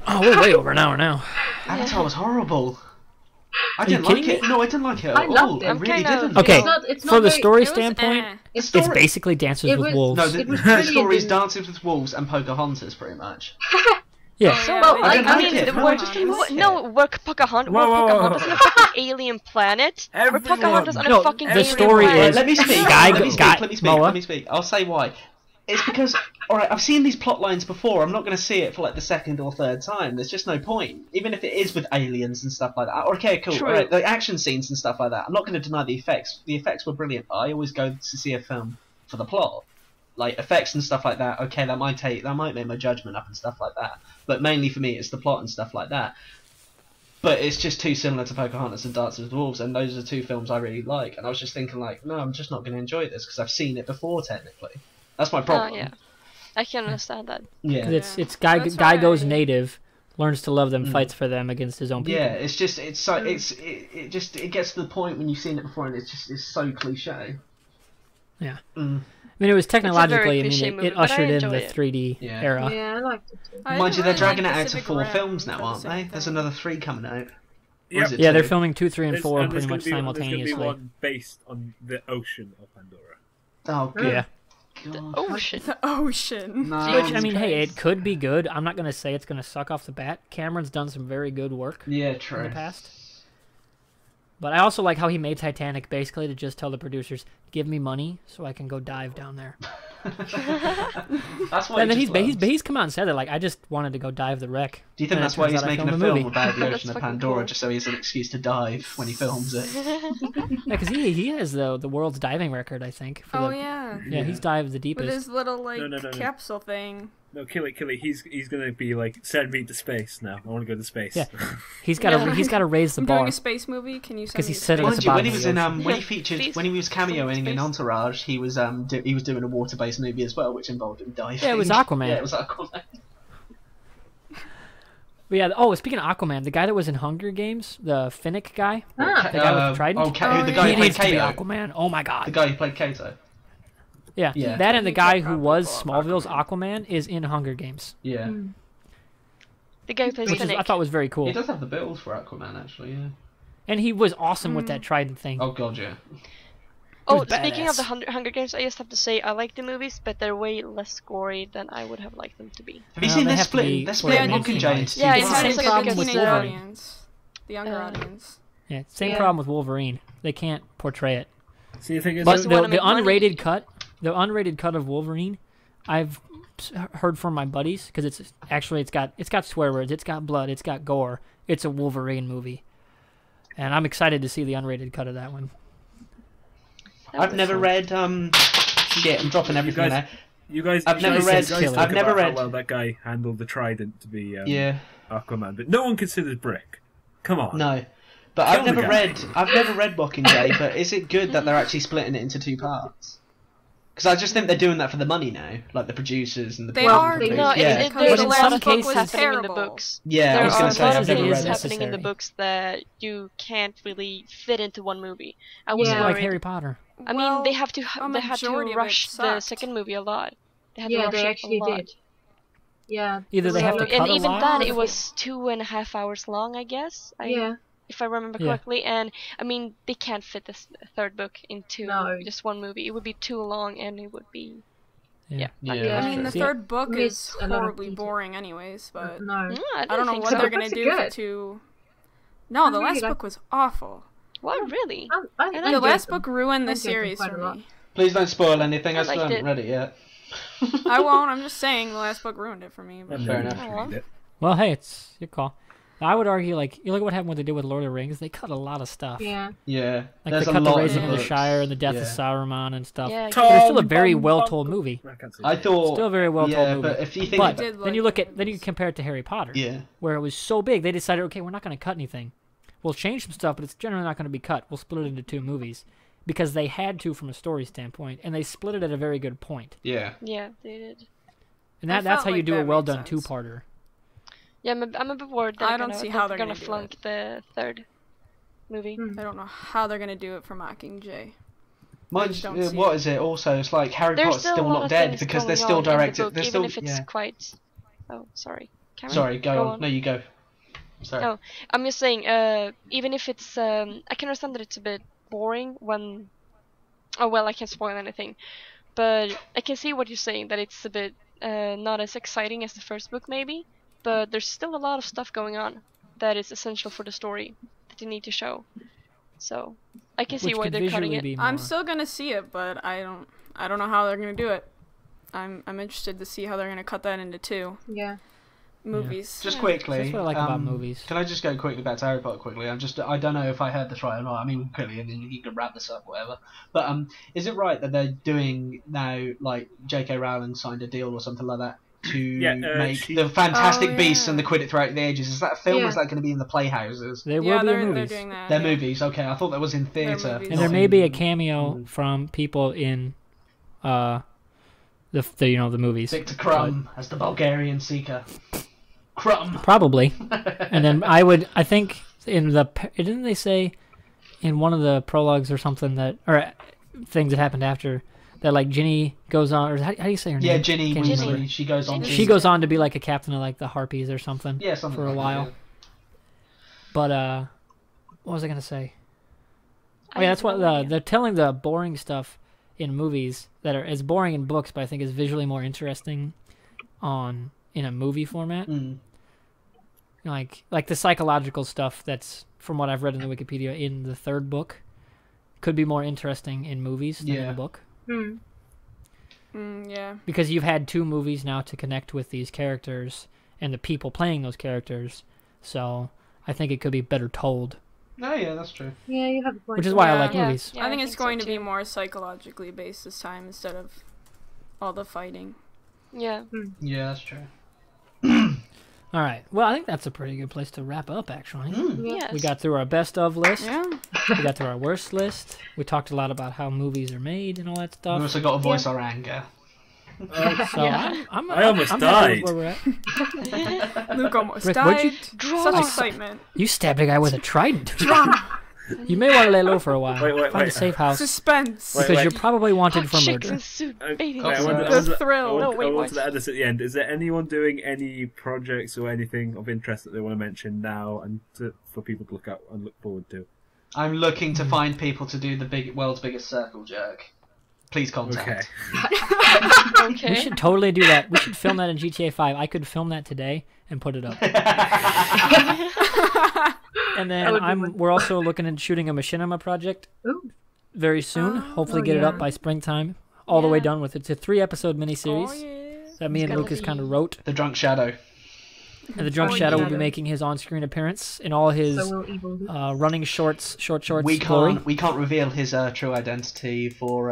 Oh, we're way over an hour now. Avatar was horrible. I Are you didn't like kidding it. me? No, I didn't like it at I all. loved it. I I'm really kinda- didn't. Okay, It's for the very- story It was standpoint, eh. The it's story- basically Dances It with was- Wolves. No, It was the brilliant story's in- Dances with Wolves and Pocahontas, pretty much. yeah. Oh, yeah, Well, they I did didn't that. like it. No, I just didn't like it. No, we're Pocahontas. Whoa, whoa, whoa, Pocahontas whoa. on a fucking alien planet. We're Everyone- Pocahontas on No, a fucking the alien story planet. is- Let me speak. Guy- let me speak. Guy- Let me speak. Moa? Let me speak. I'll say why. It's because, alright, I've seen these plot lines before. I'm not going to see it for like the second or third time. There's just no point. Even if it is with aliens and stuff like that. Okay, cool. True. Alright, the action scenes and stuff like that. I'm not going to deny the effects. The effects were brilliant. I always go to see a film for the plot. Like effects and stuff like that. Okay, that might make my judgment up and stuff like that. But mainly for me, it's the plot and stuff like that. But it's just too similar to Pocahontas and Dances with Wolves, and those are two films I really like. And I was just thinking, like, no, I'm just not going to enjoy this because I've seen it before, technically. That's my problem. Yeah. I can understand that. Yeah. 'Cause it's Yeah. guy That's guy goes why- native, learns to love them, fights for them against his own people. Yeah, it's just it's so it gets to the point when you've seen it before, and it's so cliche. Yeah. Mm. I mean, it was technologically. I cliche mean, movie, it but I ushered in enjoy the it. 3D Yeah. era. Yeah, I liked it too. I Mind you, didn't they're really dragging like it out to Pacific 4 Rim films for now, the aren't same they? There's thing. another 3 coming out. Or Yep. is it Yeah, they're 2? filming 2, 3, and 4 And pretty much there's gonna simultaneously. be one based on the ocean of Pandora. Oh, good Yeah. God. Oh shit. The ocean. No. Which I mean, Jesus hey, Christ. it could be good. I'm not gonna say it's gonna suck off the bat. Cameron's done some very good work Yeah, in the true. past. But I also like how he made Titanic basically to just tell the producers, "Give me money so I can go dive down there." That's why. And then he just loves. he's come out and said that, like, I just wanted to go dive the wreck. Do you think And it that's why turns he's out I making a filmed film movie. about the That's ocean of fucking Pandora, cool. just so he has an excuse to dive when he films it? Yeah, because he has the world's diving record, I think. For Oh the, yeah. yeah, he's dived the With deepest. his little like No. capsule thing. No, kill it. He's gonna be like, send me to space now. I want to go to space. Yeah. He's got to raise the I'm bar. doing a space movie. Can you send 'Cause me he's to setting space? us Mind you, about when he the was in ocean. when he featured Please. when he was cameoing in Space. Entourage, he was doing a water-based movie as well, which involved him diving. Yeah, it was Aquaman. Yeah, it was Aquaman. But yeah. Speaking of Aquaman, the guy that was in Hunger Games, the Finnick guy, Ah, the guy with the trident. The guy He who played needs to be Kato. Aquaman. Oh my god. The guy who played Kato. Yeah. Yeah. That and the He guy could who probably was pull off Smallville's Aquaman is in Hunger Games, Yeah. The guy who plays which is, Finnick. I thought was very He cool. does have the build for Aquaman, actually. Yeah. And he was awesome with that trident thing. Oh god, yeah. Oh, was speaking of the badass. Hunger Games, I just have to say I like the movies, but they're way less gory than I would have liked them to be. Have you Well, seen they they're have to be splitting? They're for splitting the Mockingjay mainstream into two Yeah, It's it's the had same to like get problem the with teenage Wolverine. audience, the younger audience. Yeah, same Yeah. problem with Wolverine. They can't portray it. See, the thing is, But Just wanna the make money. unrated cut of Wolverine, I've heard from my buddies because it's got swear words, it's got blood, it's got gore. It's a Wolverine movie, and I'm excited to see the unrated cut of that one. I've never read shit, I'm dropping everything there. you guys. I've never read- I've talk never about how read- well that guy handled the trident to be Yeah. Aquaman, but no one considers Brick. Come on. No. But Kill I've the never guy. read Mockingjay, but is it good that they're actually splitting it into two parts? Because I just think they're doing that for the money now, like the producers and the They people are. who- No, yeah. there's But a in lot some of things cases- happening in the terrible. books. Yeah, I There was are going a to say, lot I've of never things read it. happening in the Necessary. books that you can't really fit into one movie. I was Yeah. Like worried. Harry Potter. I mean, Well, they had to a they had to majority of it rush the sucked. second movie a lot. They had to Yeah, rush they it actually a lot. did. Yeah. Either they have to So- cut And a even lot. that, it was 2.5 hours long, I guess. Yeah. If I remember Yeah. correctly. And I mean, they can't fit this third book into No. just one movie. It would be too long, and it would be. Yeah. Yeah, Yeah. that's I mean, true. the See, third book Miss is a lot of horribly detail. boring, anyways. But No. I I don't know think what so. they're gonna Books are do for good. two. No, the I last really book was awful. What really? I The The enjoyed last them. book ruined the I enjoyed them series quite for a lot. me. Please don't spoil anything, I I still liked haven't it. read it yet. I won't. I'm just saying the last book ruined it for me. But I'm Fair never enough. gonna read it. Well, hey, it's your call. I would argue, like, you look at what happened, what they did with Lord of the Rings. They cut a lot of stuff. Yeah. Yeah, Like there's they a cut the lot Raising in of the books. Shire and the Death Yeah. of Saruman and stuff. Yeah, But it's still a very well told movie. I can't say I that. thought Still a very well told yeah, movie. but if you think But about- did then you like look at then you compare it to Harry Potter, yeah, where it was so big, they decided, okay, we're not going to cut anything. We'll change some stuff, but it's generally not going to be cut. We'll split it into two movies because they had to from a story standpoint, and they split it at a very good point. yeah, Yeah, they did. And I that's felt how you like do a that well made done sense. two-parter. Yeah, I'm a bit worried I they're don't gonna, see how they're they're gonna gonna do flunk the third movie. I don't know how they're gonna do it for Mockingjay. Mine's, don't see what it. is it? Also, it's like Harry There's Potter's still still a lot not of dead things because they're going still on in the directed. book, They're even still if it's yeah. quite. Oh, sorry. Cameron? Sorry, go on. on. No, you go. Sorry. No, I'm just saying. Even if it's, I can understand that it's a bit boring when. Oh well, I can't spoil anything, but I can see what you're saying, that it's a bit not as exciting as the first book maybe, but there's still a lot of stuff going on that is essential for the story that you need to show. So I can see Which why could they're cutting visually it. be I'm more- still gonna see it, but I don't know how they're gonna do it. I'm interested to see how they're gonna cut that into two Yeah. movies. Just Yeah. quickly. That's what I like about movies. Can I just go quickly back to Harry Potter quickly? I don't know if I heard this right or not. I mean, quickly, and then you can wrap this up, whatever. But is it right that they're doing now, like J.K. Rowling signed a deal or something like that to Yeah, make she- the Fantastic Oh, Beasts yeah. and the Quidditch throughout the ages? Is that a film? Or is Yeah. that going to be in the playhouses? There Yeah, will be they're movies. doing that. They're yeah. movies. Okay, I thought that was in theatre. movies. And there not may in- be a cameo from people in the the movies. Victor Crumb as the Bulgarian seeker. Crumb. Probably. And then I think didn't they say in one of the prologues or something or things that happened after that, like Ginny goes on, or how do you say her name? Yeah, Ginny Can't remember. Weasley. She goes on. She goes on to be like a captain of like the Harpies or something. Yeah, something for a like that, while. yeah. But what was I gonna say? I Oh yeah, have that's what no idea. they're telling the boring stuff in movies that are as boring in books, but I think is visually more interesting in a movie format. Mm. Like the psychological stuff that's from what I've read in the Wikipedia in the third book could be more interesting in movies than in Yeah. a book. Hmm. Yeah. Because you've had two movies now to connect with these characters and the people playing those characters. So I think it could be better told. Oh yeah, that's true. Yeah, you have a point. Which is why I Yeah. like Yeah. movies. I think it's so going to be too. more psychologically based this time instead of all the fighting. Yeah. Yeah, that's true. All right. Well, I think that's a pretty good place to wrap up, actually. Yes. We got through our best of list. Yeah. We got through our worst list. We talked a lot about how movies are made and all that We stuff. also got to voice our anger. So Yeah. I almost I'm died. happy with where we're at. Luke almost Rick, died. what'd you- Such excitement. You stabbed a guy with a trident. You may want to lay low for a while. Wait. Find a safe house. Suspense. Wait, Because you're probably wanted for Chicks murder. in suit bathing Okay, I suits. wanted- The thrill. No, wait, I what? wanted to add this at the end. Is there anyone doing any projects or anything of interest that they want to mention now and for people to look out and look forward to? I'm looking to find people to do the world's biggest circle jerk. Please contact. Okay. Okay. We should totally do that. We should film that in GTA 5. I could film that today and put it up. And That would be then fun. we're also looking at shooting a machinima project Ooh. very soon. Hopefully get it yeah. up by springtime. All the way Yeah. done with it. It's a 3-episode miniseries Oh, yeah. that me and gonna Lucas be- kind of wrote. The Drunk Shadow. And the Drunk Oh, Shadow will yeah. be making his on-screen appearance in all his So will Evil Luke. running short shorts We glory. can't reveal his true identity for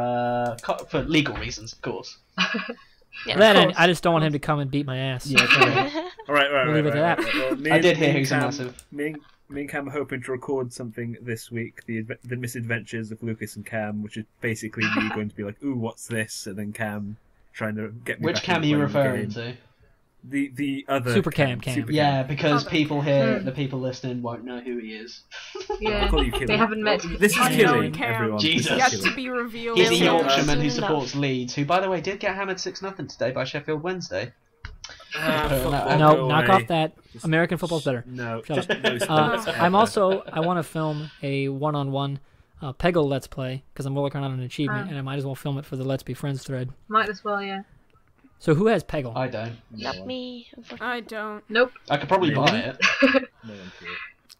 legal reasons, of course. Yeah, That of and course. I just don't want him to come and beat my ass. Yeah, totally. All right. We'll leave it at that. Well, me I and- did hear me and who's a Cam- massive. Me and Cam are hoping to record something this week, the misadventures of Lucas and Cam, which is basically me going to be like, "Ooh, what's this?" and then Cam trying to get me. Which back Cam are into you playing the referring game. to? The other Super Cam. Super Yeah, because Other people here, the people listening, won't know who he is. I'll Yeah. call you Killing. They haven't met. This is I know killing Cam. everyone. Jesus. This is Yet killing. to be revealed. He's a Yeah. Yorkshireman who Enough. supports Leeds, who, by the way, did get hammered 6-0 today by Sheffield Wednesday. Football, No, go knock away. off that. American football's better. No, Shut just up. no sports I ever. want to film a one-on-one Peggle Let's Play because I'm working on an achievement and I might as well film it for the Let's Be Friends thread. Might as well, yeah. So who has Peggle? I don't. Not me. Unfortunately. I don't. Nope. I could probably Really? buy it. No one to it.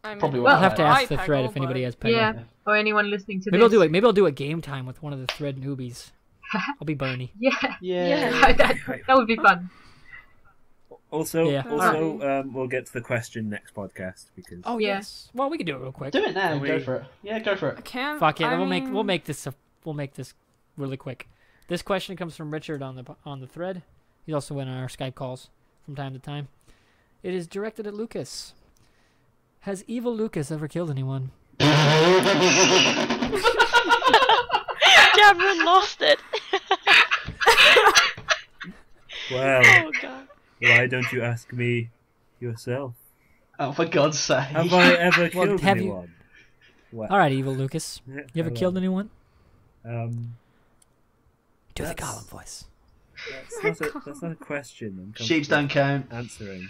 I mean, Probably I'll won't have to buy it. ask the I thread Peggle, if anybody but- has Peggle. Yeah. Or anyone listening to Maybe I'll this. do it. Maybe I'll do a game time with one of the thread newbies. I'll be Bernie. Yeah. Yeah. that would be fun. Also, Yeah. we'll get to the question next podcast because Oh Yeah. yes. Well, we can do it real quick. Do it now. Can Go we- for it. Yeah, go for I it. can't. Fuck it. I We'll mean, make this really quick. This question comes from Richard on the thread. He's also in our Skype calls from time to time. It is directed at Lucas. Has evil Lucas ever killed anyone? Cameron lost it. well, Oh god. why don't you ask me yourself? Oh, for God's sake. Have I ever Well, killed have you- anyone? Well, All right, evil Lucas. You ever hello. killed anyone? Do the That's- Gollum voice. That's not a question. I'm Sheeps comfortable don't count. answering.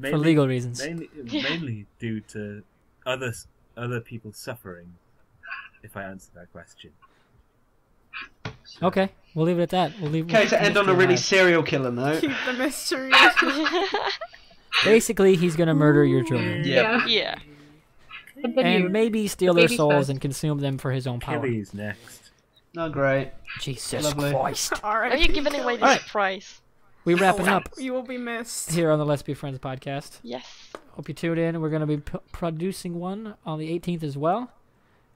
For legal reasons. Mainly due to other people suffering. If I answer that question. Okay, we'll leave it at that. We'll leave. Okay, to end on a really alive. serial killer note. Keep the mystery. Basically, he's gonna murder your children Yeah. Yeah. And then and you. maybe steal The their babies souls first. and consume them for his own power. Kelly's next. Oh, great. Jesus Lovely. Christ! Alright. Are you giving away this Alright. prize? We wrapping up You will be missed. here on the Let's Be Friends podcast. Yes. Hope you tune in. We're gonna be producing one on the 18th as well,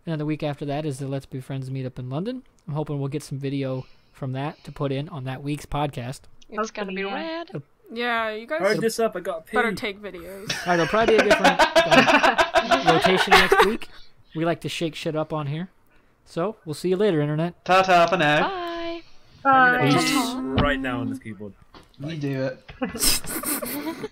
and then the week after that is the Let's Be Friends meetup in London. I'm hoping we'll get some video from that to put in on that week's podcast. It's gonna be Hopefully, yeah. rad. Yeah, you guys Hurry this up! I got a pee. better take videos. All right, there'll probably be a different rotation next week. We like to shake shit up on here, so we'll see you later, internet. Ta-ta for now. Bye. I'm gonna Bye. pee right now on this keyboard. You do it.